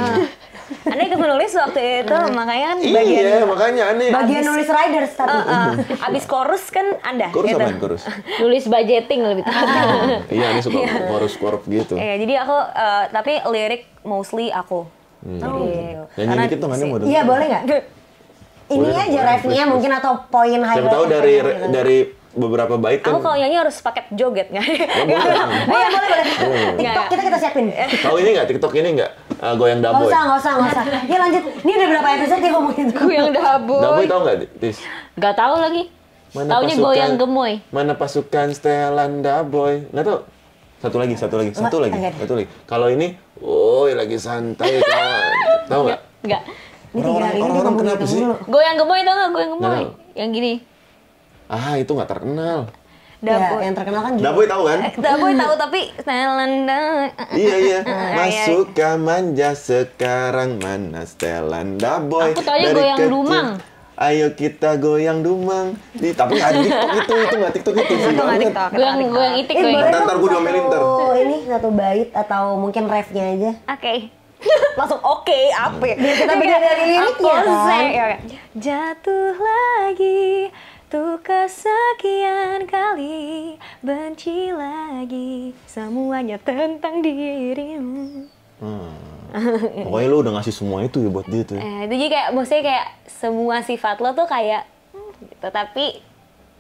Anda ikut menulis waktu itu, makanya kan Iya, makanya aneh. Bagian nulis riders tapi. abis chorus kan Anda. Kurus gitu. apaan kurus? Nulis budgeting lebih tepatnya. Iya, ini suka korus-korup gitu. Iya, jadi aku tapi lirik mostly aku. gitu. Nyanyi dikit dong, aneh mau denger. Iya boleh nggak? Ini Boleh, aja boleh, refnya please, mungkin atau poin highlight. Siapa tahu dari beberapa bait kan. Aku kalau nyanyi harus pakai joget nggak? Boleh. TikTok kita siapin. Tahu ini nggak? TikTok ini nggak? Goyang Nggak Daboy. usah. Ya lanjut. Ini udah berapa episode dia ngomongin itu? Goyang Daboy. Daboy tahu nggak, Tis? Gak tahu lagi. Taunya goyang gemoy. Mana pasukan setelan Daboy? Nggak tahu. Satu lagi. Kalau ini, lagi santai kawan. Tahu nggak? Enggak. Orang-orang kenapa sih? Goyang gemoy tau gak? Goyang gemoy. Nggak tahu. Yang gini. Itu nggak terkenal. Daboy. Ya, yang terkenal kan Daboy tahu kan? Daboy tahu tapi Iya. Masuk ke manja sekarang mana setelan Daboy. Aku taunya Dari goyang kecil, dumang. Ayo kita goyang dumang. Tapi nggak di TikTok itu nggak TikTok itu sih Itu nggak banget. TikTok. Goyang itik. boleh Goyang. Ntar dong gue diomelin ntar. satu bait atau mungkin refnya aja. Oke. Langsung oke, apa? Kita beda dari liriknya kan. Jatuh lagi, tuh kesekian kali, benci lagi, semuanya tentang dirimu. Pokoknya lu udah ngasih semua itu ya buat dia tuh. Itu jadi kayak, maksudnya kayak semua sifat lo tuh kayak, gitu, tapi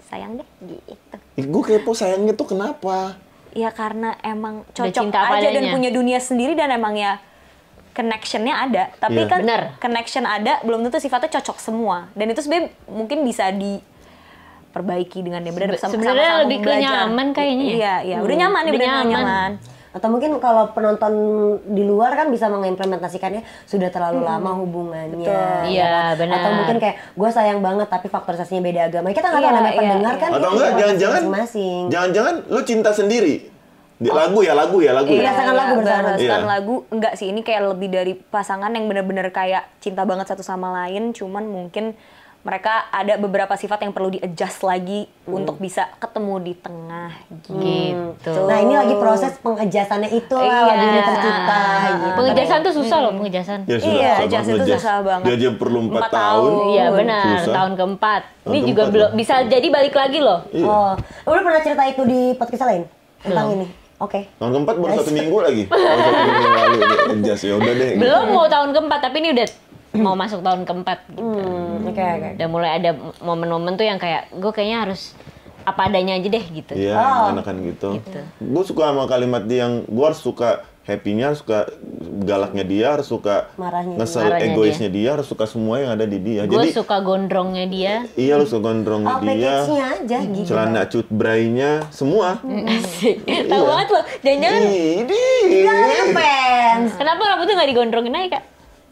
sayang deh, gitu. Gue kepo sayangnya tuh kenapa? Ya karena emang Udah cocok cinta aja dan padanya. punya dunia sendiri dan emang ya connection-nya ada. Tapi Iya. kan Bener. connection ada, belum tentu sifatnya cocok semua. Dan itu sebenarnya mungkin bisa diperbaiki dengan dia benar Sebenarnya lebih ke nyaman kayaknya ya. Iya, udah nyaman nih, Udah benar nyaman. nyaman. Atau mungkin kalau penonton di luar kan bisa mengimplementasikannya sudah terlalu lama hubungannya. Betul. Iya, kan? benar. Atau mungkin kayak gue sayang banget tapi faktorisasinya beda agama. Kita nggak tahu Iya, namanya iya, pendengar iya. kan. Atau dia enggak punya jangan-jangan masing-masing. jangan-jangan lu cinta sendiri. Lagu ya. Berdasarkan lagu bersama. Berdasarkan Iya. lagu, enggak sih, ini kayak lebih dari pasangan yang benar-benar kayak cinta banget satu sama lain, cuman mungkin mereka ada beberapa sifat yang perlu di-adjust lagi untuk bisa ketemu di tengah gitu. Nah ini lagi proses pengejasannya itu lah Iya. lagi tercipta gitu. Pengejasan tuh susah loh, pengejasan. Ya Iya, susah adjust itu nge-adjust. susah banget. Dia aja perlu 4 4 tahun. tahun. Iya benar, Susah. tahun keempat. Tahun Ini juga keempat, belum ya. bisa jadi balik lagi loh. Iya. Oh, lu pernah cerita itu di podcast lain tentang ini? Oke. Tahun keempat baru 1 minggu lagi. Baru 1 minggu yang lalu dia adjust. Ya udah deh. Belum mau tahun keempat, tapi ini udah mau masuk tahun keempat. Gitu. Oke. Udah mulai ada momen-momen tuh yang kayak gue kayaknya harus apa adanya aja deh gitu. Iya, enakan gitu. Gue suka sama kalimat dia yang gue harus suka happy-nya, harus suka galaknya dia, harus suka Marahnya ngesel Marahnya egoisnya dia, harus suka semua yang ada di dia. Gue Jadi suka gondrongnya dia. iya lu suka gondrongnya Oh, dia, package-nya aja gitu. celana cut brainya, semua. Asik. Tahu banget loh. Jangan-jangan Ini. Fans. kenapa rambutnya nggak digondrongin aja kak?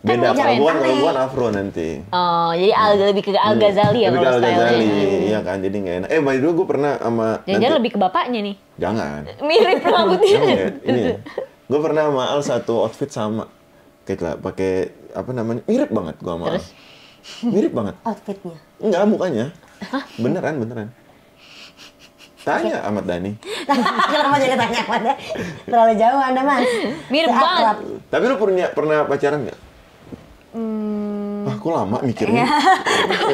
Beda jangan kalau aneh. gua afro nanti. Oh, jadi lebih ke Al Ghazali ya Lebih kalau ke Al-Ghazali, stylenya. iya kan, jadi nggak enak. By the way, gue pernah sama Jangan-jangan lebih ke bapaknya nih. Jangan. Mirip rambutnya. Jangan, ini. Gue pernah sama Al satu outfit sama. Kayak pakai apa namanya? Mirip banget gua sama Al. Mirip banget. Outfitnya. Enggak, mukanya. Beneran. Tanya Ahmad Dhani. Kenapa jadi tanya pada? Terlalu jauh Anda mas. Mirip Saya banget. akrab. Tapi lu pernah pacaran nggak? Kok lama mikirnya?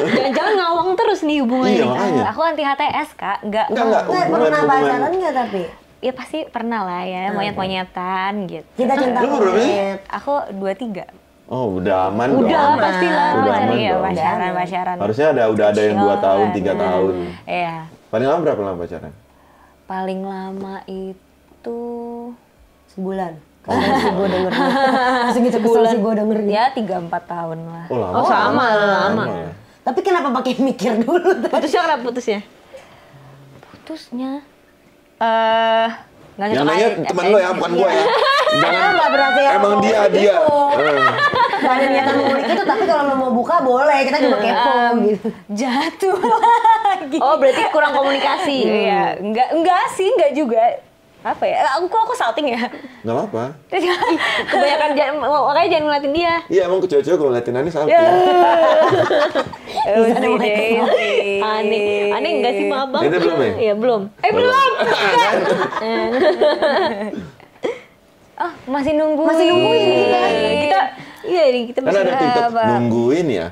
Jangan-jangan ngawang terus nih hubungannya. Iya, makanya. Aku anti HTS kak, Enggak. Nggak pernah pacaran nggak tapi? Ya pasti pernah lah ya, monyet-monyetan gitu. Cinta-cinta Lu berapa sih? monyet. Aku 23. Oh, udah aman dong. Udah pasti lah. Udah aman Iya, dong. pacaran. Harusnya udah ada yang 2 tahun, 3 tahun. Iya. Paling lama berapa lama pacaran? Paling lama itu Sebulan. Kalau sih gue denger. Langsung gitu kesel sih gue denger. ya 3-4 tahun lah. Oh, lama. Oh, sama, lama. ya. Tapi kenapa pakai mikir dulu? Putusnya kenapa putusnya? Putusnya nggak Yang cocok nanya aja. teman lo ya, bukan gua ya. jangan. Nggak berhasil. Emang dia. Gak ada niatan ngulik itu, tapi kalau lo mau buka boleh, kita juga kepo gitu. Jatuh lagi. Oh, berarti kurang komunikasi. Iya, enggak sih, enggak juga. Apa ya? Aku salting ya. Nggak apa-apa. Kebanyakan makanya jangan ngeliatin dia. Iya, emang cewek-cewek kalau ngeliatin aneh salting. Aneh enggak sih Bang? Ini belum ya? Iya, belum. Belum. Oh, masih nungguin. Masih nungguin Kita iya nih, kita Kan ada TikTok nungguin ya.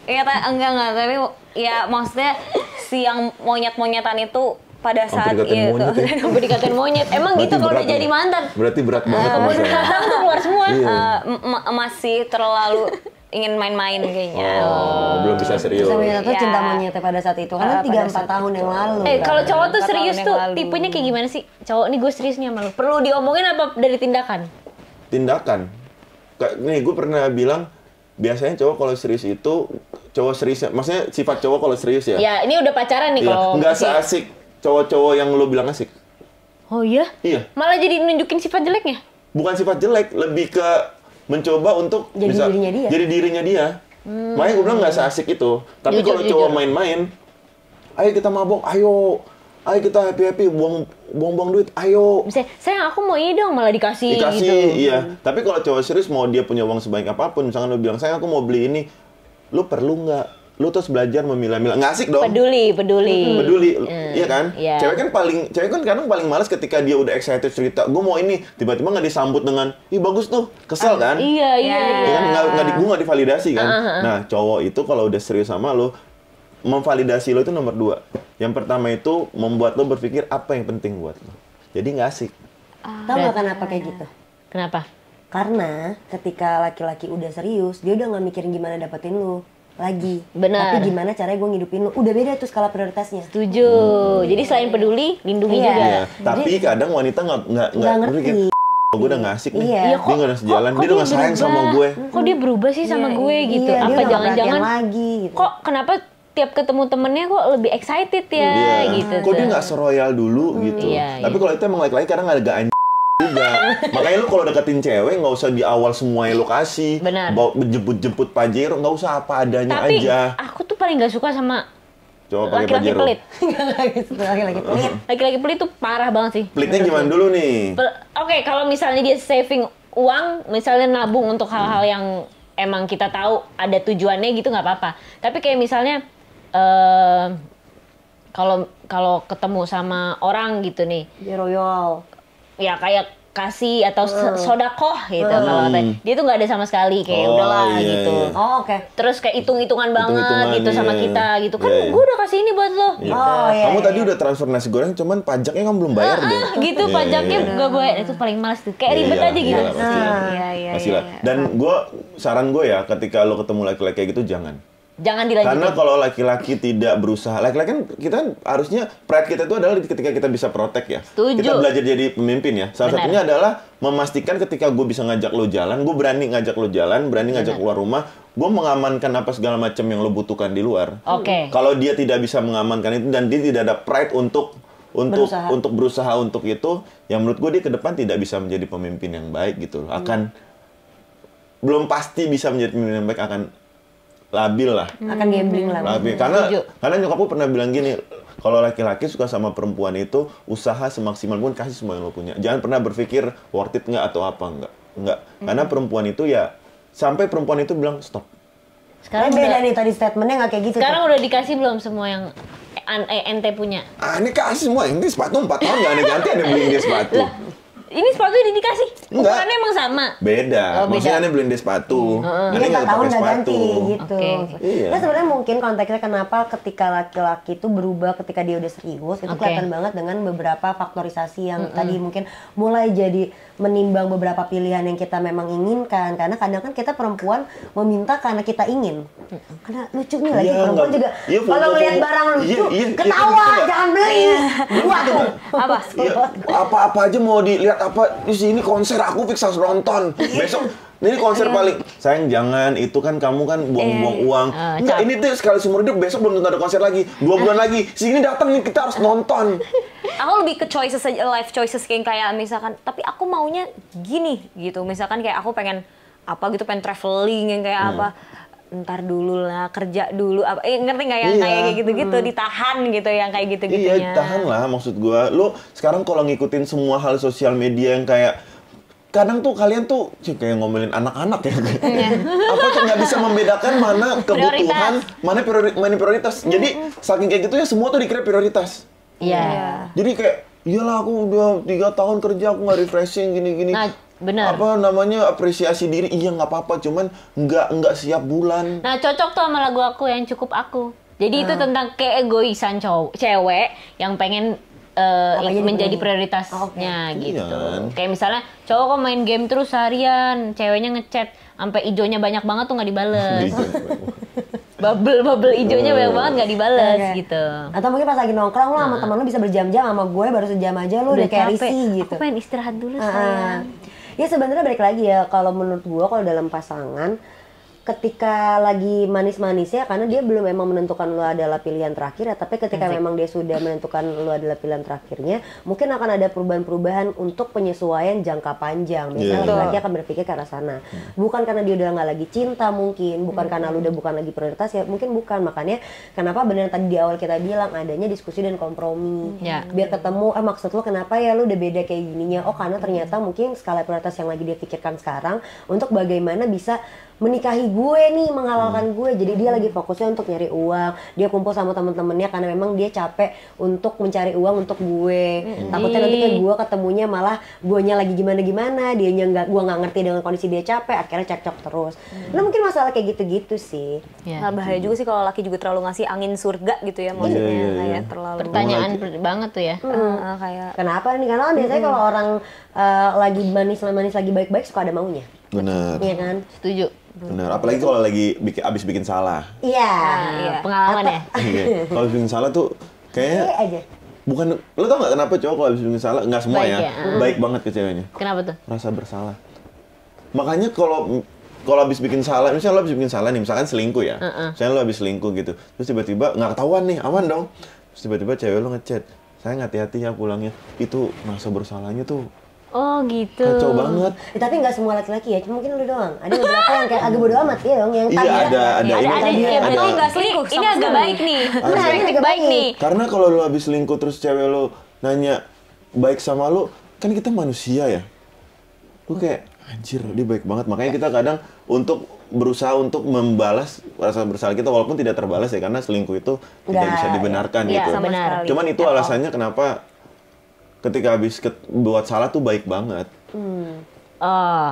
Iya, enggak, tapi ya maksudnya si yang monyet-monyetan itu pada saat dikatain itu monyet ya? Sampai dikatain monyet. Emang Berarti gitu kalau berat udah jadi ya? mantan. Berarti berat banget sama Udah saya. datang tuh keluar semua. Iya. masih terlalu ingin main-main kayaknya. Oh, belum bisa serius. Sampai tuh Ya. cinta monyetnya pada saat itu, karena Pada 3-4 saat tahun yang lalu. Kalau cowok tuh 4 serius tahun tuh yang lalu. tipenya kayak gimana sih? Cowok nih gue serius nih sama lu. Perlu diomongin apa dari tindakan? Tindakan. Nih, gue pernah bilang, biasanya cowok kalau serius itu, cowok serius, maksudnya sifat cowok kalau serius ya. Ya, ini udah pacaran nih Iya, kalau nggak masih- seasik cowok-cowok yang lo bilang asik. Oh iya? Iya. Malah jadi nunjukin sifat jeleknya? Bukan sifat jelek, lebih ke mencoba untuk Jadi dirinya dia. Jadi dirinya dia. Makanya gue bilang nggak seasik itu. Tapi Jujur, kalau cowok jujur. main-main, ayo kita mabok, ayo kita happy-happy, buang-buang duit, ayo. Misalnya, sayang aku mau ini dong, malah dikasih Dikasih, gitu. iya. Tapi kalau cowok serius mau dia punya uang sebanyak apapun, misalkan lo bilang, sayang aku mau beli ini, lu perlu nggak? Lu terus belajar memilah-milah, nggak asik dong. Peduli. Peduli, iya kan? Iya. Cewek kan kadang paling males ketika dia udah excited cerita, gue mau ini, tiba-tiba nggak disambut dengan, ih bagus tuh, kesel kan? Iya. Ya kan gue nggak divalidasi kan. Nah cowok itu kalau udah serius sama lo, memvalidasi lo itu nomor 2. Yang pertama itu membuat lo berpikir apa yang penting buat lo. Jadi nggak asik. Tahu nggak kenapa kayak gitu? Kenapa? Karena ketika laki-laki udah serius, dia udah nggak mikirin gimana dapetin lu lagi. Benar. Tapi gimana caranya gue ngidupin lu. Udah beda tuh skala prioritasnya. Setuju. Jadi selain peduli, lindungi Iya. juga. Iya. Tapi kadang wanita nggak Nggak ngerti. berpikir, gue udah nggak asik nih. Iya. Iya, Dia nggak ada sejalan, dia udah nggak sayang sama berubah? gue. Kok dia berubah sih sama gue gitu? Iya, dia Apa udah nggak jangan-jangan perhatian lagi gitu. kok kenapa tiap ketemu temennya kok lebih excited ya gitu? Kok dia tuh. nggak seroyal dulu gitu. Iya, Tapi kalau itu emang laki-laki kadang agak anjing juga. Makanya lu kalau deketin cewek nggak usah di awal semuanya lu kasih. Benar. Bawa jemput-jemput Pajero, nggak usah apa adanya Tapi aja. aku tuh paling nggak suka sama Coba pakai laki-laki Pajero. pelit. Laki-laki pelit. Laki-laki pelit tuh parah banget sih. Pelitnya gimana dulu nih? Oke, kalau misalnya dia saving uang, misalnya nabung untuk hal-hal yang emang kita tahu ada tujuannya gitu nggak apa-apa. Tapi kayak misalnya kalau ketemu sama orang gitu nih, Dia royal. ya kayak kasih atau sodakoh gitu kalau katanya. Dia tuh nggak ada sama sekali kayak Oh, udahlah iya, gitu. iya. Oh, oke. Terus kayak hitung-hitungan banget Hitung-hitungan, gitu sama iya. kita gitu kan, Iya, iya. gue udah kasih ini buat lo. Iya. Oh, iya, Kamu iya. tadi udah transfer nasi goreng, cuman pajaknya kan belum bayar deh. Gitu Iya, pajaknya iya, iya. gak bayar, itu paling males tuh kayak ribet Iya, aja gitu. iya, pasti. Iya. Pastilah. Dan saran gue ya, ketika lo ketemu laki-laki kayak gitu jangan. Jangan dilanjutin. Karena kalau laki-laki tidak berusaha, laki-laki kan kita harusnya pride kita itu adalah ketika kita bisa protect ya. Setuju. Kita belajar jadi pemimpin ya. Salah Benar. satunya adalah memastikan ketika gue bisa ngajak lo jalan, gue berani ngajak lo jalan, berani ngajak keluar rumah, gue mengamankan apa segala macam yang lo butuhkan di luar. Oke. Kalau dia tidak bisa mengamankan itu dan dia tidak ada pride untuk berusaha untuk itu, ya menurut gue dia ke depan tidak bisa menjadi pemimpin yang baik gitu loh. Akan belum pasti bisa menjadi pemimpin yang baik, akan labil lah. Akan gambling lah. Labil. Karena nyokap gue pernah bilang gini, kalau laki-laki suka sama perempuan itu usaha semaksimal pun kasih semua yang lo punya. Jangan pernah berpikir worth it nggak atau apa nggak. Karena perempuan itu ya sampai perempuan itu bilang stop. Sekarang Beda udah, nih tadi statementnya nggak kayak gitu. sekarang udah dikasih belum semua yang ente punya? Ini kasih semua, ini sepatu 4 tahun nggak ada ganti, ada beliin dia sepatu. Ini sepatu udah dikasih? Enggak. Ukurannya emang sama? Beda. Oh, beda. Maksudnya aneh beliin dia sepatu. Jadi Aneh 4 nggak tahun pakai udah sepatu. ganti gitu. Oke. Iya. Nah sebenarnya mungkin konteksnya kenapa ketika laki-laki itu berubah ketika dia udah serius itu Oke. kelihatan banget dengan beberapa faktorisasi yang tadi mungkin mulai jadi menimbang beberapa pilihan yang kita memang inginkan, karena kadang kan kita perempuan meminta karena kita ingin. Karena lucu nih lagi Iya, perempuan nggak- juga iya, kalau foto-foto. ngeliat barang lucu Iya, ketawa iya, jangan beli. Gua tuh. Apa? Iya, apa-apa aja mau dilihat apa di sini konser aku fix harus nonton. Besok ini konser paling sayang jangan, itu kan kamu kan buang-buang uang. Enggak, ini tuh sekali seumur hidup, besok belum tentu ada konser lagi. 2 bulan lagi sini datang nih kita harus nonton. aku lebih ke choices aja, life choices kayak misalkan, tapi aku maunya gini gitu. Misalkan kayak aku pengen apa gitu, pengen traveling yang kayak apa. Ntar dulu lah, kerja dulu apa, ngerti nggak yang kayak gitu-gitu, ditahan gitu yang kayak gitu-gitunya. Iya, tahan lah maksud gua. Lu sekarang kalau ngikutin semua hal sosial media yang kayak kadang tuh kalian tuh kayak ngomelin anak-anak ya. Apa tuh nggak bisa membedakan mana kebutuhan, mana prioritas. Jadi saking kayak gitu ya semua tuh dikira prioritas. Iya. Jadi kayak iyalah aku udah 3 tahun kerja aku nggak refreshing gini-gini. Nah, benar. Apa namanya apresiasi diri, iya nggak apa-apa, cuman nggak siap bulan. Nah, cocok tuh sama lagu aku yang cukup aku. Jadi itu tentang keegoisan cewek yang pengen menjadi prioritasnya gitu. Iya. Kayak misalnya cowok kok main game terus seharian, ceweknya ngechat sampai ijonya banyak banget tuh nggak dibales. Bubble ijonya banyak banget nggak dibales gitu. Atau mungkin pas lagi nongkrong lo sama temen lo bisa berjam-jam, sama gue baru sejam aja lo udah kayak capek. risih gitu. Aku pengen istirahat dulu sayang. Ya sebenarnya balik lagi ya, kalau menurut gue kalau dalam pasangan ketika lagi manis-manisnya, karena dia belum memang menentukan lo adalah pilihan terakhir ya, tapi ketika memang dia sudah menentukan lo adalah pilihan terakhirnya, mungkin akan ada perubahan-perubahan untuk penyesuaian jangka panjang. Biasanya laki-laki akan berpikir ke arah sana. Bukan karena dia udah nggak lagi cinta mungkin, bukan karena lo udah bukan lagi prioritas ya, mungkin bukan. Makanya kenapa benar tadi di awal kita bilang adanya diskusi dan kompromi. Biar ketemu, maksud lo kenapa ya lo udah beda kayak gininya? Oh karena ternyata mungkin skala prioritas yang lagi dia pikirkan sekarang untuk bagaimana bisa menikahi gue nih, menghalalkan gue. Jadi dia lagi fokusnya untuk nyari uang. Dia kumpul sama temen-temennya karena memang dia capek untuk mencari uang untuk gue. Takutnya nanti kayak gue ketemunya malah guenya lagi gimana-gimana, gue nggak ngerti dengan kondisi dia capek, akhirnya cekcok terus. Nah mungkin masalah kayak gitu-gitu sih. Nah, bahaya juga sih kalau laki juga terlalu ngasih angin surga gitu ya, maksudnya kayak terlalu Pertanyaan banget tuh ya. kayak Kenapa nih? Karena biasanya kalau orang lagi manis-manis, lagi baik-baik suka ada maunya. Bener. Iya kan? Setuju. Bener. Apalagi kalau lagi abis bikin salah. Iya. Pengalaman ya. Iya. Kalau bikin salah tuh kayaknya aja. bukan, lo tau nggak kenapa cowok kalau habis bikin salah, nggak semua Baik ya, ya. baik banget ke ceweknya, Kenapa tuh? rasa bersalah. Makanya kalau habis bikin salah, misalnya lo habis bikin salah nih, misalkan selingkuh ya, misalnya lo habis selingkuh gitu, terus tiba-tiba nggak ketahuan nih, aman dong, terus tiba-tiba cewek lo ngechat, sayang hati-hati ya pulangnya, itu rasa bersalahnya tuh Oh gitu. kacau banget. Tapi nggak semua laki-laki ya, cuma mungkin lu doang. Ada beberapa yang kayak agak bodo amat ya dong, yang Iya ada ini ya, ada. nggak selingkuh. Ini agak baik nih. Nah, ini agak Baik nih. Karena kalau lo habis selingkuh terus cewek lo nanya baik sama lo, kan kita manusia ya. Lo kayak anjir dia baik banget. Makanya kita kadang untuk berusaha untuk membalas rasa bersalah kita walaupun tidak terbalas ya, karena selingkuh itu tidak bisa dibenarkan Iya, gitu. benar. Cuman itu alasannya kenapa ketika habis buat salah tuh baik banget. Oh.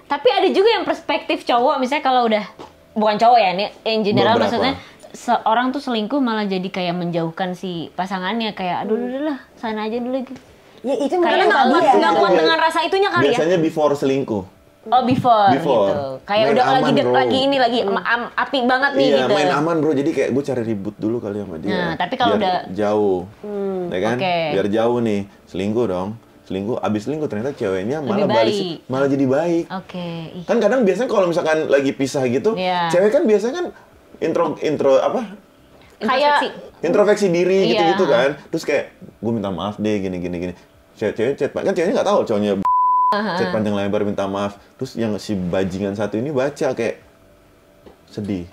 Tapi ada juga yang perspektif cowok, misalnya kalau udah bukan cowok ya, ini in general Beberapa. maksudnya seorang tuh selingkuh malah jadi kayak menjauhkan si pasangannya, kayak aduh udah lah sana aja dulu gitu. Ya itu Kayak mungkin nggak kuat dengan rasa itunya kali ya. Biasanya before selingkuh. Oh before Before. gitu. Kayak Main udah aman, bro. lagi ini lagi api banget nih Iya, gitu. main aman bro. Jadi kayak gue cari ribut dulu kali sama dia. Nah, tapi kalau biar udah- jauh, ya kan? Oke. Biar jauh nih, selingkuh dong. Abis selingkuh ternyata ceweknya malah baik. malah jadi baik. Oke. Ih. Kan kadang biasanya kalau misalkan lagi pisah gitu, Iya. cewek kan biasanya kan intro apa? Kayak Introspeksi diri Iya. gitu-gitu kan. Terus kayak gue minta maaf deh gini. Cewek chat, kan ceweknya nggak tahu cowoknya chat panjang lebar minta maaf. Terus yang si bajingan satu ini baca kayak sedih.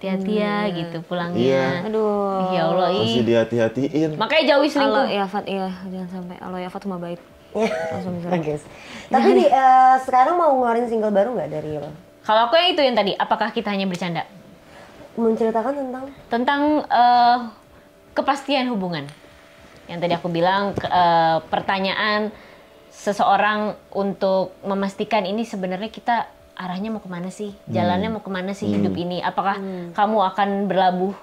hati-hati ya gitu Iya. pulangnya. Aduh. Ya Allah, Masih ih. dihati-hatiin. Makanya jauhi selingkuh. Kalau ya Fat, iya jangan sampai. Kalau ya Fat mah baik. Langsung bisa. Bagus. Tapi sekarang mau ngeluarin single baru nggak dari lo? Kalau aku yang itu yang tadi, apakah kita hanya bercanda? Menceritakan tentang Kepastian hubungan. Yang tadi aku bilang pertanyaan seseorang untuk memastikan ini sebenarnya kita arahnya mau kemana sih, jalannya mau kemana sih hidup ini? Apakah kamu akan berlabuh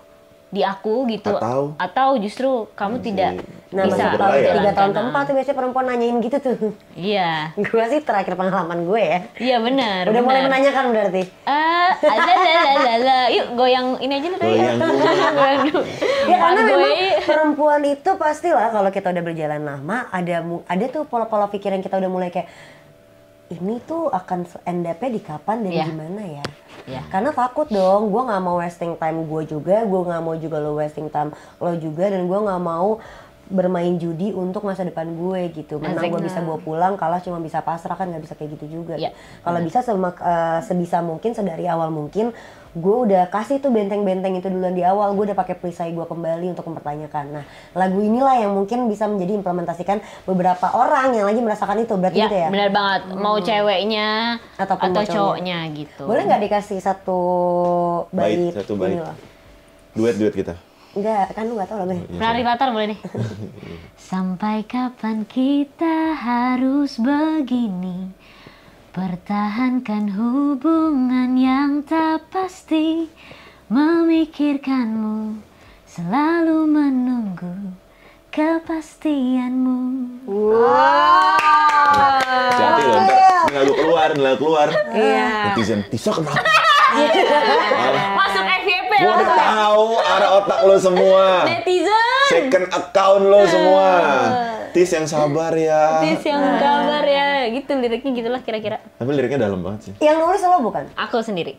di aku gitu, atau justru kamu tidak Nah, bisa maksudnya berlayar. 3 tahun keempat tuh biasanya perempuan nanyain gitu tuh. Iya, Gue sih terakhir pengalaman gue ya. iya benar. Udah mulai benar. menanyakan berarti. Yuk goyang ini aja nih. Goyang Goyang dulu. Ya karena Gue- memang perempuan itu pastilah kalau kita udah berjalan lama ada tuh pola-pola pikir yang kita udah mulai kayak ini tuh akan end up-nya di kapan dan Iya. gimana ya? Iya. Karena takut dong, gue nggak mau wasting time gue juga, gue nggak mau juga lo wasting time lo juga, dan gue nggak mau bermain judi untuk masa depan gue gitu. Menang gue bisa bawa pulang, kalah cuma bisa pasrah, kan nggak bisa kayak gitu juga. Kalau bisa sebisa mungkin sedari awal mungkin gue udah kasih tuh benteng-benteng itu duluan di awal, gue udah pakai perisai gue kembali untuk mempertanyakan. Nah, lagu inilah yang mungkin bisa menjadi implementasikan beberapa orang yang lagi merasakan itu, berarti gitu ya? Benar banget, mau ceweknya atau cowoknya gitu. Boleh nggak dikasih satu bait? Satu bait. Duet kita. Enggak, kan lu nggak tahu lagunya. Penari latar boleh nih. Sampai kapan kita harus begini? Pertahankan hubungan yang tak pasti, memikirkanmu, selalu menunggu kepastianmu. Hati-hati loh, ntar ini lagu keluar. Iya. Netizen, Tisa kenapa? Masuk FYP Gue udah tahu arah otak lo semua. netizen. Second account lo semua. Tis yang sabar ya. Tis yang kabar ya, gitu liriknya gitulah kira-kira. Tapi liriknya dalam banget sih. Yang nulis lo bukan? Aku sendiri.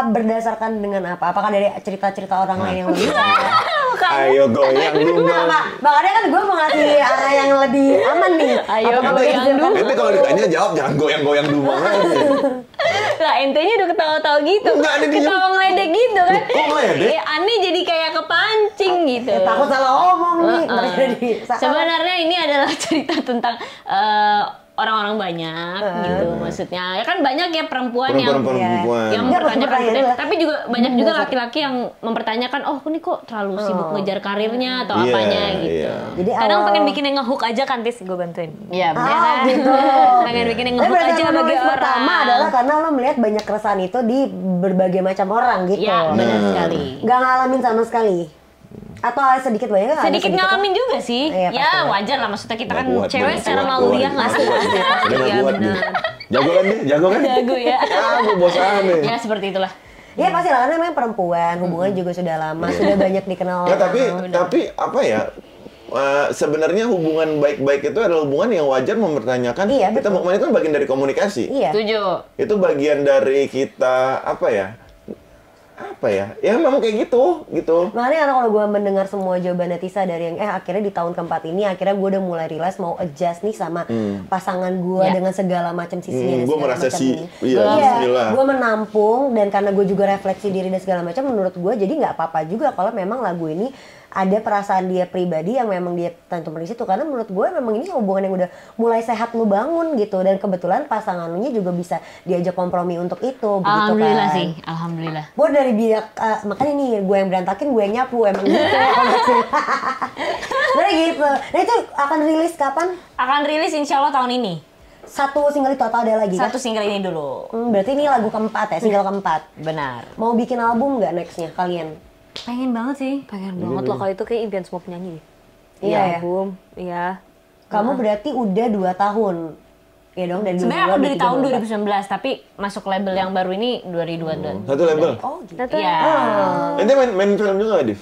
Berdasarkan dengan apa? Apakah dari cerita-cerita orang lain yang lebih? Ayo goyang dulu. Makanya kan gue mau ngasih arah yang lebih aman nih. Ayo goyang dulu. Ente kalau ditanya jawab jangan goyang-goyang dulu aja. Lah entenya udah ketawa-tawa gitu. Enggak, ada dia. Ketawa ngeledek gitu kan. Kok ngeledek? Ya, Ani jadi kayak kepancing gitu. Takut salah ngomong nih. Sebenarnya ini adalah cerita tentang orang-orang banyak gitu maksudnya. Ya kan banyak ya perempuan yang mempertanyakan gitu. Tapi juga banyak juga laki-laki yang mempertanyakan, oh ini kok terlalu sibuk ngejar karirnya atau apanya gitu. Jadi Kadang pengen bikin yang nge-hook aja kan, Tis, gue bantuin. Iya, benar. Gitu. Pengen bikin yang nge-hook aja bagi orang. Pertama adalah karena lo melihat banyak keresahan itu di berbagai macam orang gitu. Iya, benar sekali. Gak ngalamin sama sekali. Atau sedikit banyak kan? Sedikit ngalamin juga sih. Iya, Ya pasti. wajar lah, maksudnya kita kan Nggak kuat, cewek nggak secara kuat, naluriah kuat. nggak sih? Udah gak kuat nih. Jago kan dia? Jago ya. Aku bosan nih. Ya seperti itulah. Iya pasti lah, karena memang perempuan, hubungan juga sudah lama, sudah banyak dikenal. Ya tapi apa ya? Sebenarnya hubungan baik-baik itu adalah hubungan yang wajar mempertanyakan. Iya, Kita betul. mau itu kan bagian dari komunikasi. Iya. Setuju. Itu bagian dari kita apa ya? Ya memang kayak gitu. Makanya karena kalau gue mendengar semua jawaban Tisa dari yang akhirnya di tahun keempat ini akhirnya gue udah mulai realize mau adjust nih sama pasangan gue dengan segala macam sisinya. Gue merasa iya, bismillah. gue menampung dan karena gue juga refleksi diri dan segala macam, menurut gue jadi nggak apa-apa juga kalau memang lagu ini ada perasaan dia pribadi yang memang dia tentukan di situ, karena menurut gue memang ini hubungan yang udah mulai sehat lu bangun gitu, dan kebetulan pasangan lu nya juga bisa diajak kompromi untuk itu. Alhamdulillah kan. sih, alhamdulillah. Gue dari biak, makanya nih gue yang berantakin, gue yang nyapu, emang gitu. Sebenernya gitu. Nah itu akan rilis kapan? Akan rilis insya Allah tahun ini. Satu single itu atau ada lagi? Satu single ini dulu. Berarti ini lagu keempat ya, single keempat. Benar. Mau bikin album nggak nextnya kalian? Pengen banget sih. Pengen banget loh, kalau itu kayak impian semua penyanyi deh. Iya ya. Album, iya. Kamu berarti udah 2 tahun. Iya dong, dari Sebenarnya aku dari 2019. tahun 2019, tapi masuk label yang baru ini 2022. Satu label. Oh gitu. Iya. Ente main film juga nggak, Div?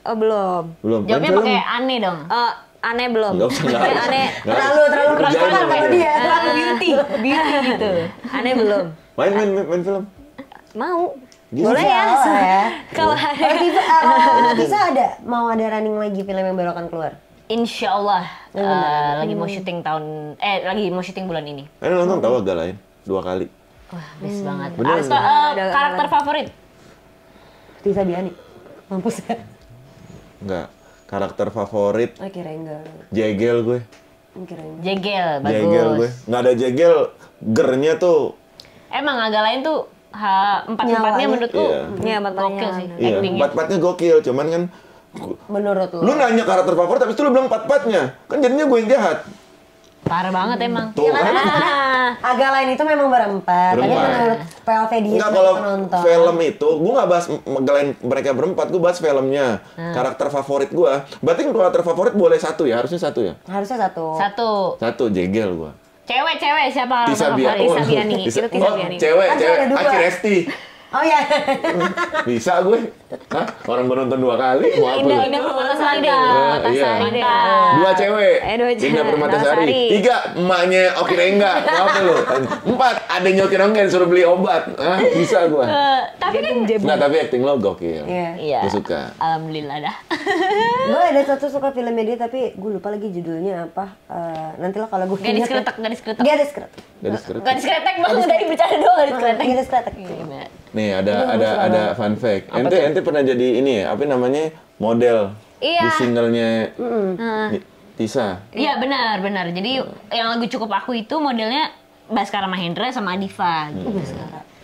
Oh, belum. Belum. Main Jawabnya film? pakai aneh dong. Aneh belum. Nggak usah, nggak usah. Aneh. Terlalu Kerjain perasaan dong. kalau dia. Terlalu beauty gitu. Aneh belum. Main film. Mau. Gitu. Boleh ya. Kalau kalau bisa ada mau ada running lagi film yang baru akan keluar. Insya Allah lagi mau syuting lagi mau syuting bulan ini. Ente nonton tahu agak lain 2 kali. Wah, best banget. Bener. Karakter favorit? Tisa Biani. Mampus ya. Enggak. Karakter favorit Oh kira enggak. Jegel gue. Kira enggak. Jegel, bagus. Jegel gue. Nggak ada jegel, gernya tuh. Emang agak lain tuh empat-empatnya Nyawanya. menurutku Iya, gokil sih Iya, actingnya. 4-4-nya gokil, cuman kan Menurut lu nanya karakter favorit tapi itu lu bilang 4-4-nya. Kan jadinya gue yang jahat. Parah banget emang. Tuh kan. Agak lain itu memang berempat. Tapi Berempat. menurut PLV dia Enggak, kalau penonton. film itu, gue nggak bahas ngelain mereka berempat, gue bahas filmnya. Karakter favorit gue. Berarti karakter favorit boleh 1 ya? Harusnya 1 ya? Harusnya satu. 1, Jegel gue. Cewek siapa Tisa favorit? Tisa Biani. Tisa, Itu Tisa oh, Biani. cewek, Kan ada 2. Aci Resti. Oh iya. Bisa gue. Hah? Orang gue nonton 2 kali, mau apa lu? Indah kepala Permatasari deh. Iya. Mantap. 2 cewek, Dua cewek. Dinda Permatasari. Permatasari. 3, emaknya Oki Rengga. Apa lu? 4, adanya Oki Rengga yang suruh beli obat. Ah, bisa gua. Tapi kan Nah, tapi acting lo gokil. Iya. Gue suka. alhamdulillah dah. Gue ada satu suka filmnya dia tapi gue lupa lagi judulnya apa. Nanti lah kalau gue Gadis ingat ya. kretek, gadis kretek. Gadis kretek. Dari script. Gadis kretek banget dari bercanda doang gadis kretek. Gadis kretek. Nih ada fun fact. Ente pernah jadi ini ya, apa namanya? Model Iya. di singlenya Tisa. Iya benar. Jadi yang lagu Cukup Aku itu modelnya Baskara Mahendra sama Adifa. Gitu.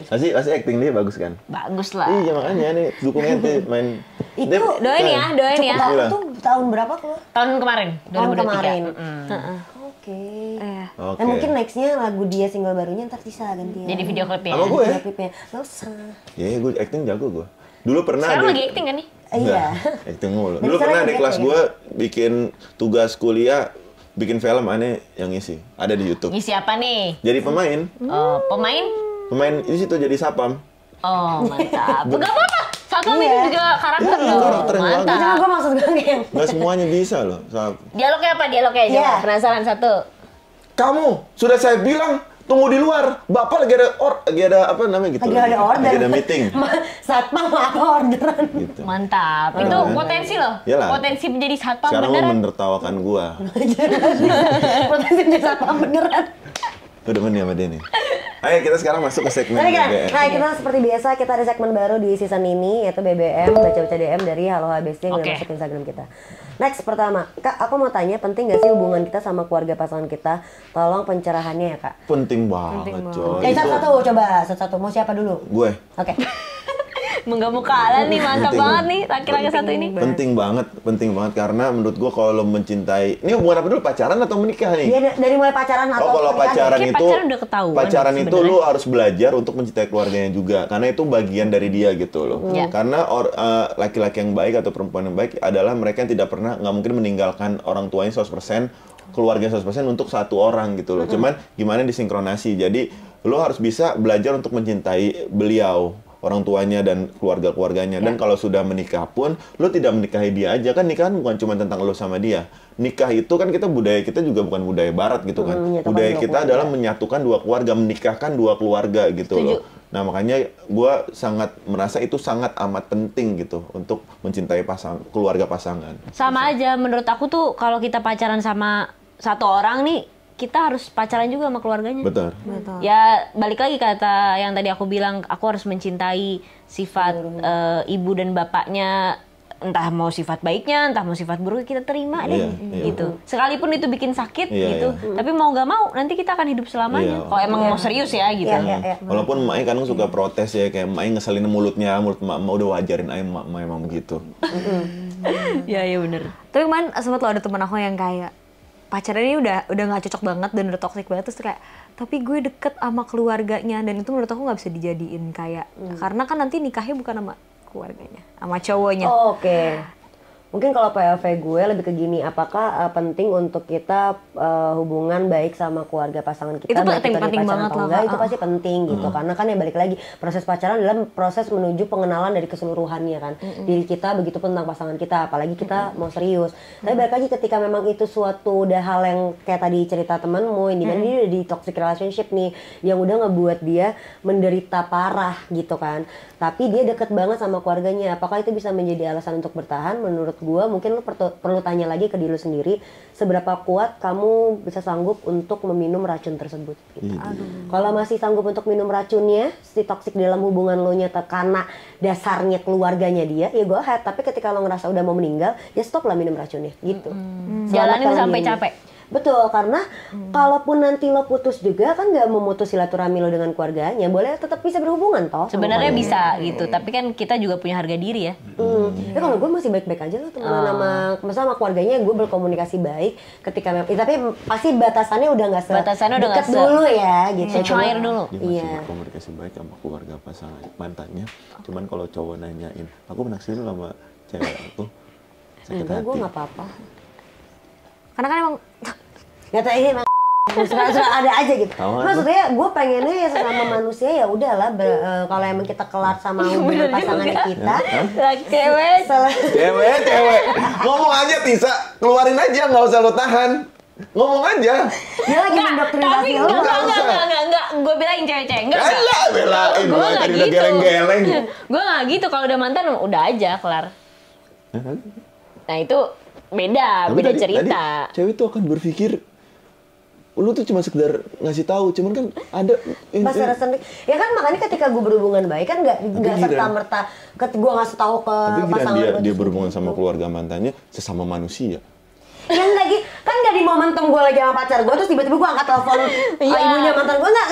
Pasti acting dia bagus kan? Bagus lah. Iya makanya nih dukung ente main. Itu Doain ya, doain ya. Cukup Aku Iya. tuh tahun berapa keluar? Tahun kemarin, 2023. Tahun kemarin. Mm-mm. Oke. Iya. Oke. Mungkin nextnya lagu dia single barunya ntar bisa gantian. Jadi video klipnya. Sama gue. Video klipnya. Nggak usah. Ya, gue acting jago gue. Dulu pernah Sekarang ada lagi acting kan nih? Iya. acting mulu. Dan Dulu sekarang pernah di juga kelas ya? gue bikin tugas kuliah, bikin film aneh yang ngisi. Ada di YouTube. Ngisi apa nih? Jadi pemain, Oh, pemain? di situ jadi sapam. Oh, mantap. Gak apa-apa. Satpam itu Iya. juga karakter Iya, loh. karakter yang Mantap. Cuma gue maksud gue kayak Nggak semuanya bisa loh. Dialognya apa? Dialognya aja. Iya. Penasaran satu. Kamu sudah saya bilang tunggu di luar. Bapak lagi ada apa namanya gitu. lagi ada order. Lagi ada meeting. Satpam apa orderan? Gitu. Mantap. Itu Iya. potensi loh. Iyalah. Potensi menjadi satpam Sekarang lo beneran. menertawakan gua. Potensi menjadi satpam beneran. Udah demen ya sama dia nih. Ayo kita sekarang masuk ke segmen Nah, BBM. nah, kita seperti biasa kita ada segmen baru di season ini yaitu BBM, baca-baca DM dari Halo HBSD yang udah Oke. masuk ke Instagram kita. Next pertama, Kak, aku mau tanya penting gak sih hubungan kita sama keluarga pasangan kita? Tolong pencerahannya ya, Kak. Penting banget, coy. Satu-satu coba, satu-satu. Mau siapa dulu? Gue. Oke. Nggak mau kalah nih, mantap Penting. banget nih laki-laki satu ini. Penting banget karena menurut gua kalau lo mencintai, ini hubungan apa dulu, pacaran atau menikah nih? Dia dari mulai pacaran atau Oh, kalau pernikahan? pacaran Kayak itu pacaran udah ketahuan pacaran itu sebenarnya. lu harus belajar untuk mencintai keluarganya juga karena itu bagian dari dia gitu loh. Ya. Karena laki-laki yang baik atau perempuan yang baik adalah mereka yang tidak pernah nggak mungkin meninggalkan orang tuanya 100%, keluarga 100% untuk satu orang gitu loh. Cuman gimana disinkronasi. Jadi lu harus bisa belajar untuk mencintai beliau, orang tuanya dan keluarga-keluarganya. Dan kalau sudah menikah pun, lo tidak menikahi dia aja. Kan nikahan bukan cuma tentang lo sama dia. Nikah itu kan budaya kita juga bukan budaya barat gitu kan. menyatukan Budaya dua kita keluarga. adalah menyatukan dua keluarga, menikahkan dua keluarga gitu Setuju. loh. Nah makanya gue sangat merasa itu sangat amat penting gitu untuk mencintai keluarga pasangan. Sama aja menurut aku tuh kalau kita pacaran sama satu orang nih, kita harus pacaran juga sama keluarganya. Betul. Ya balik lagi kata yang tadi aku bilang, aku harus mencintai sifat ibu dan bapaknya, entah mau sifat baiknya, entah mau sifat buruknya kita terima deh, Iya. gitu. Sekalipun itu bikin sakit Iya, gitu, tapi mau nggak mau nanti kita akan hidup selamanya. Iya. Kalau emang mau serius ya gitu. Iya. Walaupun emaknya kadang suka protes ya, kayak emaknya ngeselin mulut emak udah wajarin aja emak emang begitu. Iya bener. Tapi kemarin sempat lo ada teman aku yang kayak pacarnya ini udah nggak cocok banget dan udah toxic banget, terus kayak tapi gue deket sama keluarganya, dan itu menurut aku nggak bisa dijadiin kayak karena kan nanti nikahnya bukan sama keluarganya, sama cowoknya. Oh, oke. Mungkin kalau POV gue lebih ke gini, apakah penting untuk kita hubungan baik sama keluarga pasangan kita? Itu baik penting- kita di penting pacaran banget atau lah, enggak, Kak. itu pasti penting gitu. Karena kan ya balik lagi, proses pacaran adalah proses menuju pengenalan dari keseluruhannya kan. Diri kita begitu pun tentang pasangan kita, apalagi kita mau serius. Tapi balik lagi ketika memang itu suatu udah hal yang kayak tadi cerita temenmu, ini kan dia udah di toxic relationship nih, yang udah ngebuat dia menderita parah gitu kan. Tapi dia deket banget sama keluarganya. Apakah itu bisa menjadi alasan untuk bertahan? Menurut gue mungkin lu perlu tanya lagi ke diri lu sendiri, seberapa kuat kamu bisa sanggup untuk meminum racun tersebut gitu. Kalau masih sanggup untuk minum racunnya, si toksik dalam hubungan lo nyata karena dasarnya keluarganya dia, ya go ahead. Tapi ketika lo ngerasa udah mau meninggal, ya stop lah minum racunnya gitu. Jalanin Selamatkan sampai diri. capek. Betul, karena kalaupun nanti lo putus juga kan nggak memutus silaturahmi lo dengan keluarganya, boleh tetap bisa berhubungan toh. sama Sebenarnya keluarganya. bisa gitu, tapi kan kita juga punya harga diri ya. Ya kalau gue masih baik-baik aja lah temenan sama keluarganya, gue berkomunikasi baik ketika tapi pasti batasannya udah nggak Batasannya udah dekat nggak dulu ya gitu. Secair dulu. Dia masih Iya. berkomunikasi baik sama keluarga pasangan mantannya. Cuman kalau cowok nanyain, aku naksir lu sama cewek aku, sakit Enggak, gue hati. nggak apa-apa. Karena kan emang Nggak tahu ini emang suka ada aja gitu. Tahu, Maksudnya gue pengennya ya sesama manusia ya udahlah kalau emang kita kelar sama hubungan pasangannya kita. Cewek. Cewek. Ngomong aja Tisa, keluarin aja, nggak usah lo tahan. Ngomong aja. Dia lagi mendoktrinasi lo. Enggak. Gue belain cewek-cewek. Enggak. Belain. Gue nggak Tadi gitu. udah geleng-geleng. Gue nggak gitu. Kalau udah mantan udah aja kelar. Nah itu beda Tapi cerita. Tadi, cewek tuh akan berpikir lu tuh cuma sekedar ngasih tahu, cuman kan ada Rasa ya kan, makanya ketika gue berhubungan baik kan nggak serta merta gue ngasih tahu ke pasangan dia berhubungan sama keluarga mantannya sesama manusia. Yang lagi kan nggak di momentum gue lagi sama pacar gue terus tiba-tiba gue angkat telepon ibunya mantan gue, nggak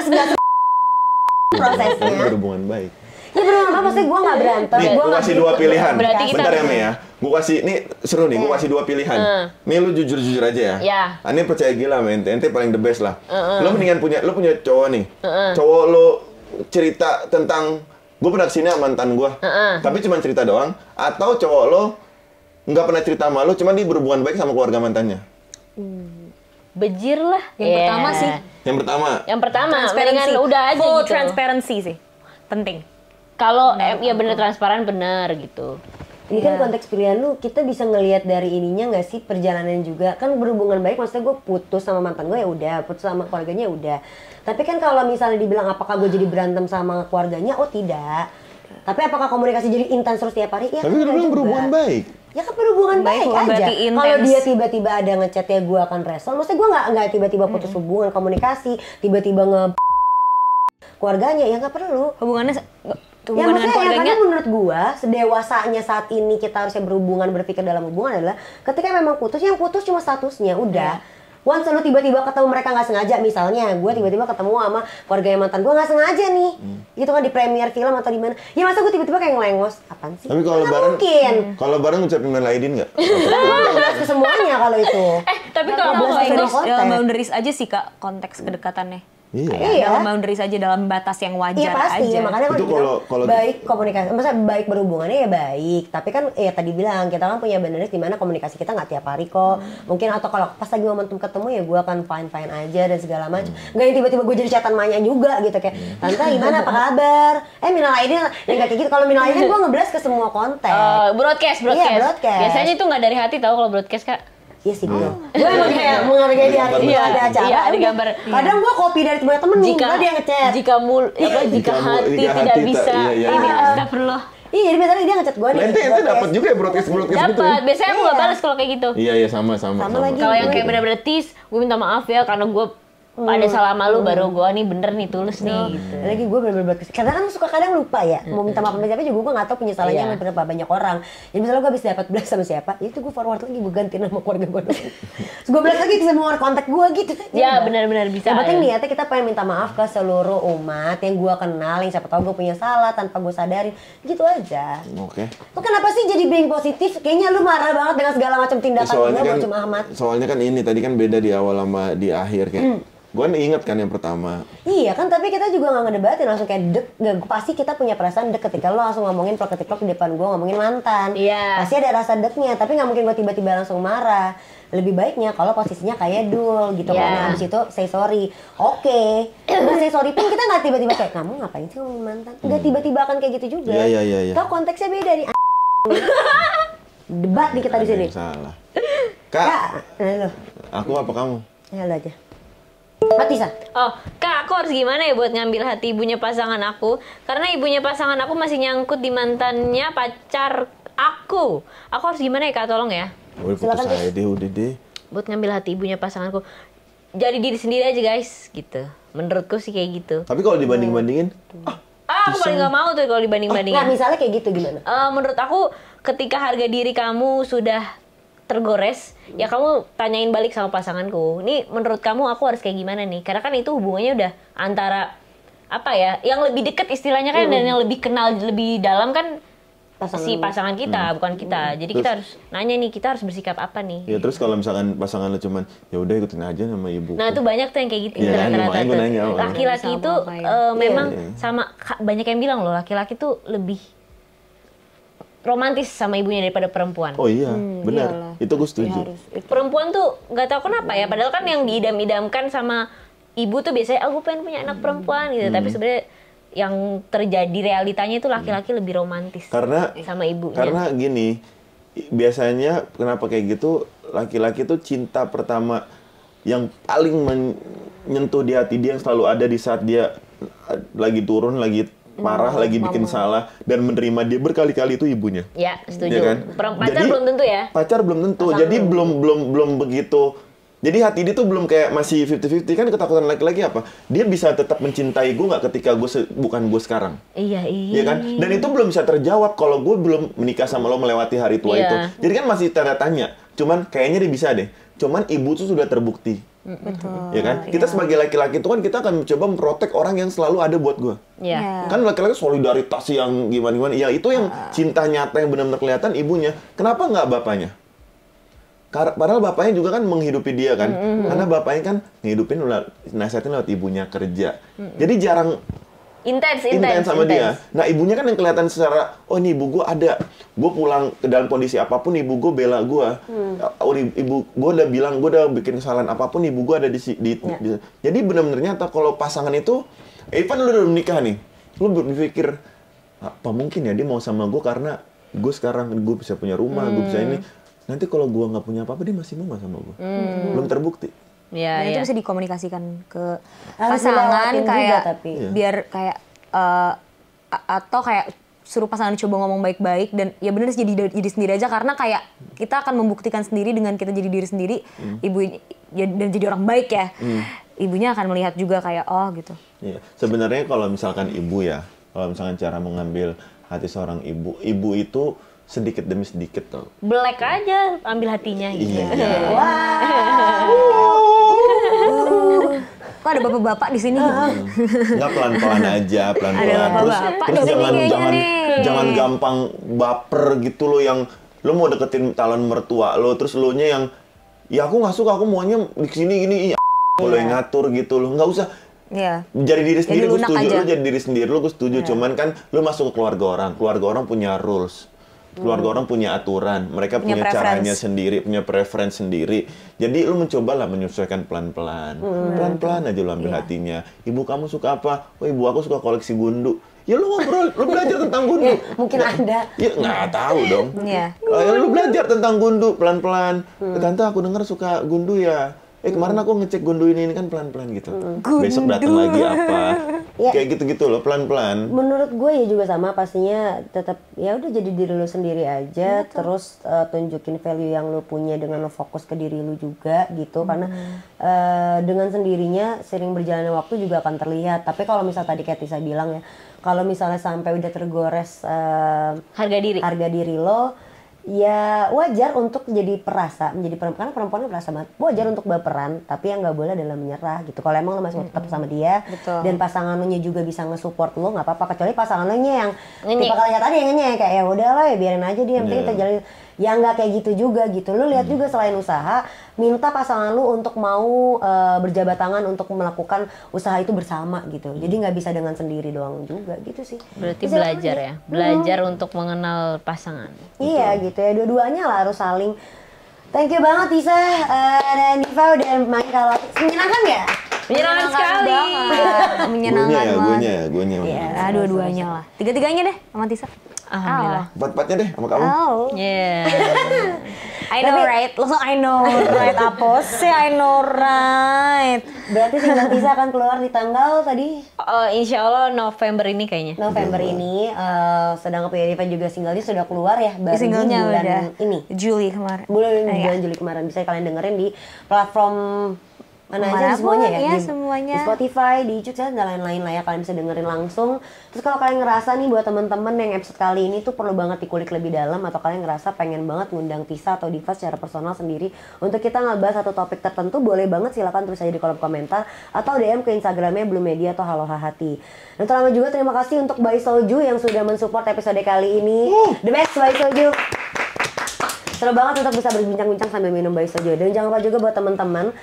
prosesnya. Berhubungan baik. Ya berhubungan apa sih, gue nggak berantem. Nih, gue kasih dua pilihan. Berarti kita Bentar ya, Mei ya. Gue kasih, nih seru nih, gue kasih dua pilihan. Nih lu jujur-jujur aja ya. Ya. Ini percaya gila, men. Ente paling the best lah. Lu mendingan lu punya cowok nih. Cowok lu cerita tentang, gue pernah kesini sama mantan gue. Tapi cuma cerita doang. Atau cowok lo nggak pernah cerita sama lu, cuma dia berhubungan baik sama keluarga mantannya. Bejir lah. Yang pertama sih. Yang pertama, Mendingan udah aja Full gitu. transparency sih. Penting. Kalau ya bener transparan bener gitu. Ini kan konteks pilihan lu, kita bisa ngelihat dari ininya nggak sih, perjalanan juga kan berhubungan baik. Maksudnya gue putus sama mantan gue ya udah, putus sama keluarganya ya udah. Tapi kan kalau misalnya dibilang apakah gue jadi berantem sama keluarganya, oh tidak. Tapi apakah komunikasi jadi intens terus tiap hari? Ya tapi kan kan juga. berhubungan baik. Ya kan berhubungan baik bukan aja. berarti Kalau intens. dia tiba-tiba ada ngechat ya gue akan respon. Maksudnya gue nggak tiba-tiba putus hubungan komunikasi, tiba-tiba keluarganya ya nggak perlu. Hubungannya Ya dengan maksudnya keluarganya. karena menurut gua sedewasanya saat ini kita harusnya berhubungan, berpikir dalam hubungan adalah ketika memang putus, yang putus cuma statusnya udah. Once lu tiba-tiba ketemu mereka nggak sengaja, misalnya gue tiba-tiba ketemu sama keluarga mantan gue nggak sengaja nih, gitu kan di premier film atau di mana, ya masa gue tiba-tiba kayak ngelengos, apaan sih? Tapi kalau Nggak lebaran, mungkin. kalau lebaran ngucapin minal aidin nggak? Kan gue ngebahas ke semuanya kalau itu. Tapi Nggak kalau ngebahas ngomongin semua konteks. Dalam boundaries aja sih Kak, konteks kedekatannya. Iya. Dalam boundaries aja, dalam batas yang wajar Iya pasti, aja. makanya kan Itu dibilang kalau- baik komunikasi, maksudnya baik berhubungannya ya baik. Tapi kan ya tadi bilang kita kan punya boundaries di mana komunikasi kita nggak tiap hari kok. Mungkin atau kalau pas lagi momentum ketemu ya gue akan fine aja dan segala macam. Nggak yang tiba-tiba gue jadi chatan Manya juga gitu kayak tante gimana apa kabar? Minal aidin yang kayak gitu. Kalau minal aidin gue ngeblas ke semua konten. broadcast. Iya, broadcast. Biasanya itu nggak dari hati tahu kalau broadcast Kak. Iya sih gue. Gue emang kayak menghargai di hari Iya, ada acara. iya, ada udah. gambar. Kadang gue copy dari temen temen Jika dia ngechat. jika Jika hati jika tidak hati bisa iya. ini astagfirullah. Iya, jadi misalnya dia ngechat gue nih. Ente dapat juga ya broadcast gitu. Dapat. Biasanya aku nggak Iya. balas kalau kayak gitu. Iya sama. Sama lagi. Kalau yang kayak bener-bener tis, gue minta maaf ya karena gue ada salah sama lu, baru gue nih bener nih tulus nih gitu. Lagi gue bener-bener karena kan suka kadang lupa ya mau minta maaf sama siapa juga gue nggak tahu penyesalannya Iya. sama berapa banyak orang. Jadi misalnya gue habis dapat blast sama siapa, ya itu gue forward lagi, gue ganti nama keluarga gue dulu. Terus gue blast lagi ke semua kontak gue gitu. Ya benar-benar bisa. Yang penting niatnya kita pengen minta maaf ke seluruh umat yang gue kenal, yang siapa tahu gue punya salah tanpa gue sadarin, gitu aja. Oke. Lu kenapa sih jadi being positif? Kayaknya lu marah banget dengan segala macam tindakan gue cuma Ahmad. Soalnya kan ini tadi kan beda di awal sama di akhir kayak. Gue inget kan yang pertama. Iya kan, tapi kita juga nggak ngedebatin langsung kayak dek. Pasti kita punya perasaan dek ketika lo langsung ngomongin plok di depan gue ngomongin mantan. Iya. Pasti ada rasa deknya, tapi nggak mungkin gue tiba-tiba langsung marah. Lebih baiknya kalau posisinya kayak Dul gitu Iya. kan. Nah, abis itu say sorry. Oke. Nah, say sorry pun kita nggak tiba-tiba kayak kamu ngapain sih ngomongin mantan. Nggak tiba-tiba akan kayak gitu juga. Iya. Tahu konteksnya beda nih. Debat nih kita di sini. Salah. Kak, Kak, lo, aku apa kamu? ya lo aja. Mati San. Oh, Kak, aku harus gimana ya buat ngambil hati ibunya pasangan aku? Karena ibunya pasangan aku masih nyangkut di mantannya pacar aku. Aku harus gimana ya, Kak? Tolong ya. Udah putus Silakan, aja deh, udah deh. Buat ngambil hati ibunya pasanganku. Jadi diri sendiri aja, guys, gitu. Menurutku sih kayak gitu. Tapi kalau dibanding-bandingin, Aku paling nggak mau tuh kalau Nah, dibanding-bandingin. misalnya kayak gitu gimana? Menurut aku, ketika harga diri kamu sudah tergores, ya kamu tanyain balik sama pasanganku. Ini menurut kamu aku harus kayak gimana nih? Karena kan itu hubungannya udah antara apa ya, yang lebih deket istilahnya kan, dan yang lebih kenal lebih dalam kan si pasangan kita, bukan kita. Jadi kita harus nanya nih, kita harus bersikap apa nih? ya terus kalau misalkan pasangan lo cuman ya udah ikutin aja sama ibu. Nah itu banyak tuh yang kayak gitu. Iya kan, rata-rata makanya gue tuh. nanya, Laki-laki Sama itu apa ya? memang Iya. sama banyak yang bilang loh, laki-laki tuh lebih romantis sama ibunya daripada perempuan. Oh iya, benar. Itu gue setuju. Perempuan tuh nggak tahu kenapa ya, padahal kan yang diidam-idamkan sama ibu tuh biasanya aku pengen punya anak perempuan gitu, tapi sebenarnya yang terjadi realitanya itu laki-laki lebih romantis sama ibunya. Karena gini, biasanya kenapa kayak gitu, laki-laki tuh cinta pertama yang paling menyentuh di hati dia, yang selalu ada di saat dia lagi turun, lagi marah, lagi bikin salah, dan menerima dia berkali-kali itu ibunya. Ya, setuju. Ya kan? Pacar belum tentu ya? Pacar belum tentu. Jadi belum begitu. Jadi hati dia tuh belum kayak masih 50-50 kan. Ketakutan laki-laki apa? Dia bisa tetap mencintai gue nggak ketika bukan gue sekarang? Iya. Iya kan? Dan itu belum bisa terjawab kalau gue belum menikah sama lo melewati hari tua itu. Jadi kan masih tanda tanya. Cuman kayaknya dia bisa deh. Cuman ibu tuh sudah terbukti. Betul. Ya kan? Kita sebagai laki-laki itu kan kita akan mencoba memprotek orang yang selalu ada buat gue. Iya. Kan laki-laki solidaritas yang gimana-gimana. Ya itu yang cinta nyata yang benar-benar kelihatan ibunya. Kenapa nggak bapaknya? Padahal bapaknya juga kan menghidupi dia kan. Karena bapaknya kan ngehidupin nasihatin lewat ibunya kerja. Jadi jarang intens sama dia. Nah ibunya kan yang kelihatan secara, oh ini ibu gue ada. Gue pulang ke dalam kondisi apapun ibu gue bela gue. Ibu gue udah bilang, gue udah bikin kesalahan apapun ibu gue ada di Jadi benar-benar nyata kalau pasangan itu, Ivan lu udah menikah nih. Lu berpikir, apa mungkin ya dia mau sama gue karena gue sekarang gue bisa punya rumah, gue bisa ini. Nanti kalau gue nggak punya apa-apa dia masih mau sama gue. Belum terbukti. Ya, itu bisa dikomunikasikan ke pasangan kayak juga, biar kayak atau kayak suruh pasangan coba ngomong baik-baik dan ya benar jadi diri sendiri aja, karena kayak kita akan membuktikan sendiri dengan kita jadi diri sendiri, ibu ya, dan jadi orang baik ya. Ibunya akan melihat juga kayak oh gitu. Iya. Sebenarnya kalau misalkan ibu ya, kalau misalkan cara mengambil hati seorang ibu itu sedikit demi sedikit tau. Black aja ambil hatinya gitu. Iya. Kok ada bapak-bapak di sini? Nggak, pelan-pelan aja, pelan-pelan. Terus jangan gampang baper gitu loh, yang lo mau deketin calon mertua lo, terus lo nya yang ya aku nggak suka, aku maunya di sini gini, lo yang ngatur gitu loh. Nggak usah. Jadi diri sendiri, gue setuju. Lo jadi diri sendiri, lo gue setuju. Cuman kan lo masuk ke keluarga orang punya rules. Keluarga orang punya aturan, mereka punya caranya sendiri, punya preference sendiri. Jadi lu mencobalah menyesuaikan pelan-pelan. Pelan-pelan aja lu ambil hatinya. Ibu kamu suka apa? Oh, ibu aku suka koleksi gundu. Ya lu ngobrol, lu belajar tentang gundu. Mungkin ada. Ya nggak tahu dong. Lu belajar tentang gundu pelan-pelan. Tante aku dengar suka gundu ya. Kemarin aku ngecek gundu ini kan pelan-pelan gitu. Besok datang lagi apa? Kayak gitu-gitu loh, pelan-pelan. Menurut gue ya juga sama, pastinya tetap ya udah jadi diri lu sendiri aja. Terus tunjukin value yang lu punya dengan lu fokus ke diri lu juga gitu. Karena dengan sendirinya sering berjalannya waktu juga akan terlihat. Tapi kalau misal tadi kayak Tisa bilang ya, kalau misalnya sampai udah tergores harga diri lo, ya wajar untuk jadi menjadi perempuan, karena perempuan perasa banget. Wajar untuk baperan, tapi yang nggak boleh adalah menyerah gitu. Kalau emang lo masih tetap sama dia, dan pasangan lo nya juga bisa nge-support lo, nggak apa-apa. Kecuali pasangan lo nya yang tipe kalian tadi yang ngenyek, kayak ya udah lah ya biarin aja dia, yang penting kita jalin. Ya nggak kayak gitu juga gitu. Lo lihat juga selain usaha, minta pasangan lo untuk mau berjabat tangan untuk melakukan usaha itu bersama gitu. Jadi nggak bisa dengan sendiri doang juga gitu sih. Berarti belajar ya, belajar untuk mengenal pasangan. Iya gitu ya, dua-duanya lah harus saling. Thank you banget Tisa dan Diva udah main kalau menyenangkan ya? Menyenangkan sekali. Menyenangkan banget. Guanya. Ya, dua-duanya lah. Tiga-tiganya deh sama Tisa. Alhamdulillah. Empat-empatnya deh sama kamu. I know right. Langsung I know right apa sih? I know right. Berarti single Tisa akan keluar di tanggal tadi? Insya Allah November ini kayaknya. November ini. Sedang Diva juga singlenya sudah keluar ya. Baru singlenya bulan udah ini. Juli kemarin. Bulan Juli kemarin. Bisa kalian dengerin di platform mana aja, semuanya ya, semuanya. Di Spotify, di YouTube dan lain-lain lah ya, kalian bisa dengerin langsung. Terus kalau kalian ngerasa nih buat teman-teman yang episode kali ini tuh perlu banget dikulik lebih dalam, atau kalian ngerasa pengen banget ngundang Tisa atau Diva secara personal sendiri untuk kita ngebahas satu topik tertentu, boleh banget, silakan tulis aja di kolom komentar atau DM ke Instagramnya Blue Media atau Halo Hati. Dan terutama juga terima kasih untuk Bai Soju yang sudah mensupport episode kali ini. The best Bai Soju. Seru banget untuk bisa berbincang-bincang sambil minum Bai Soju. Dan jangan lupa juga buat teman-teman,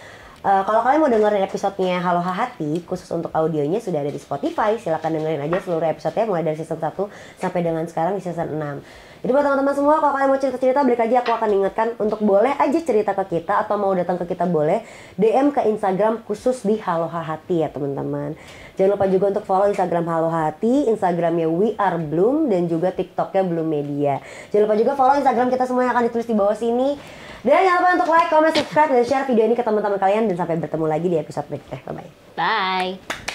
Kalau kalian mau dengerin episodenya Halo Hati khusus untuk audionya sudah ada di Spotify. Silakan dengerin aja seluruh episodenya mulai dari season 1 sampai dengan sekarang di season 6. Jadi buat teman-teman semua, kalau kalian mau cerita-cerita, balik lagi aku akan ingatkan untuk boleh aja cerita ke kita atau mau datang ke kita boleh DM ke Instagram khusus di Halo Hati ya teman-teman. Jangan lupa juga untuk follow Instagram Halo Hati, Instagramnya We Are Bloom, dan juga TikToknya Bloom Media. Jangan lupa juga follow Instagram kita semua yang akan ditulis di bawah sini. Dan jangan lupa untuk like, comment, subscribe, dan share video ini ke teman-teman kalian. Dan sampai bertemu lagi di episode berikutnya. Bye-bye. Bye.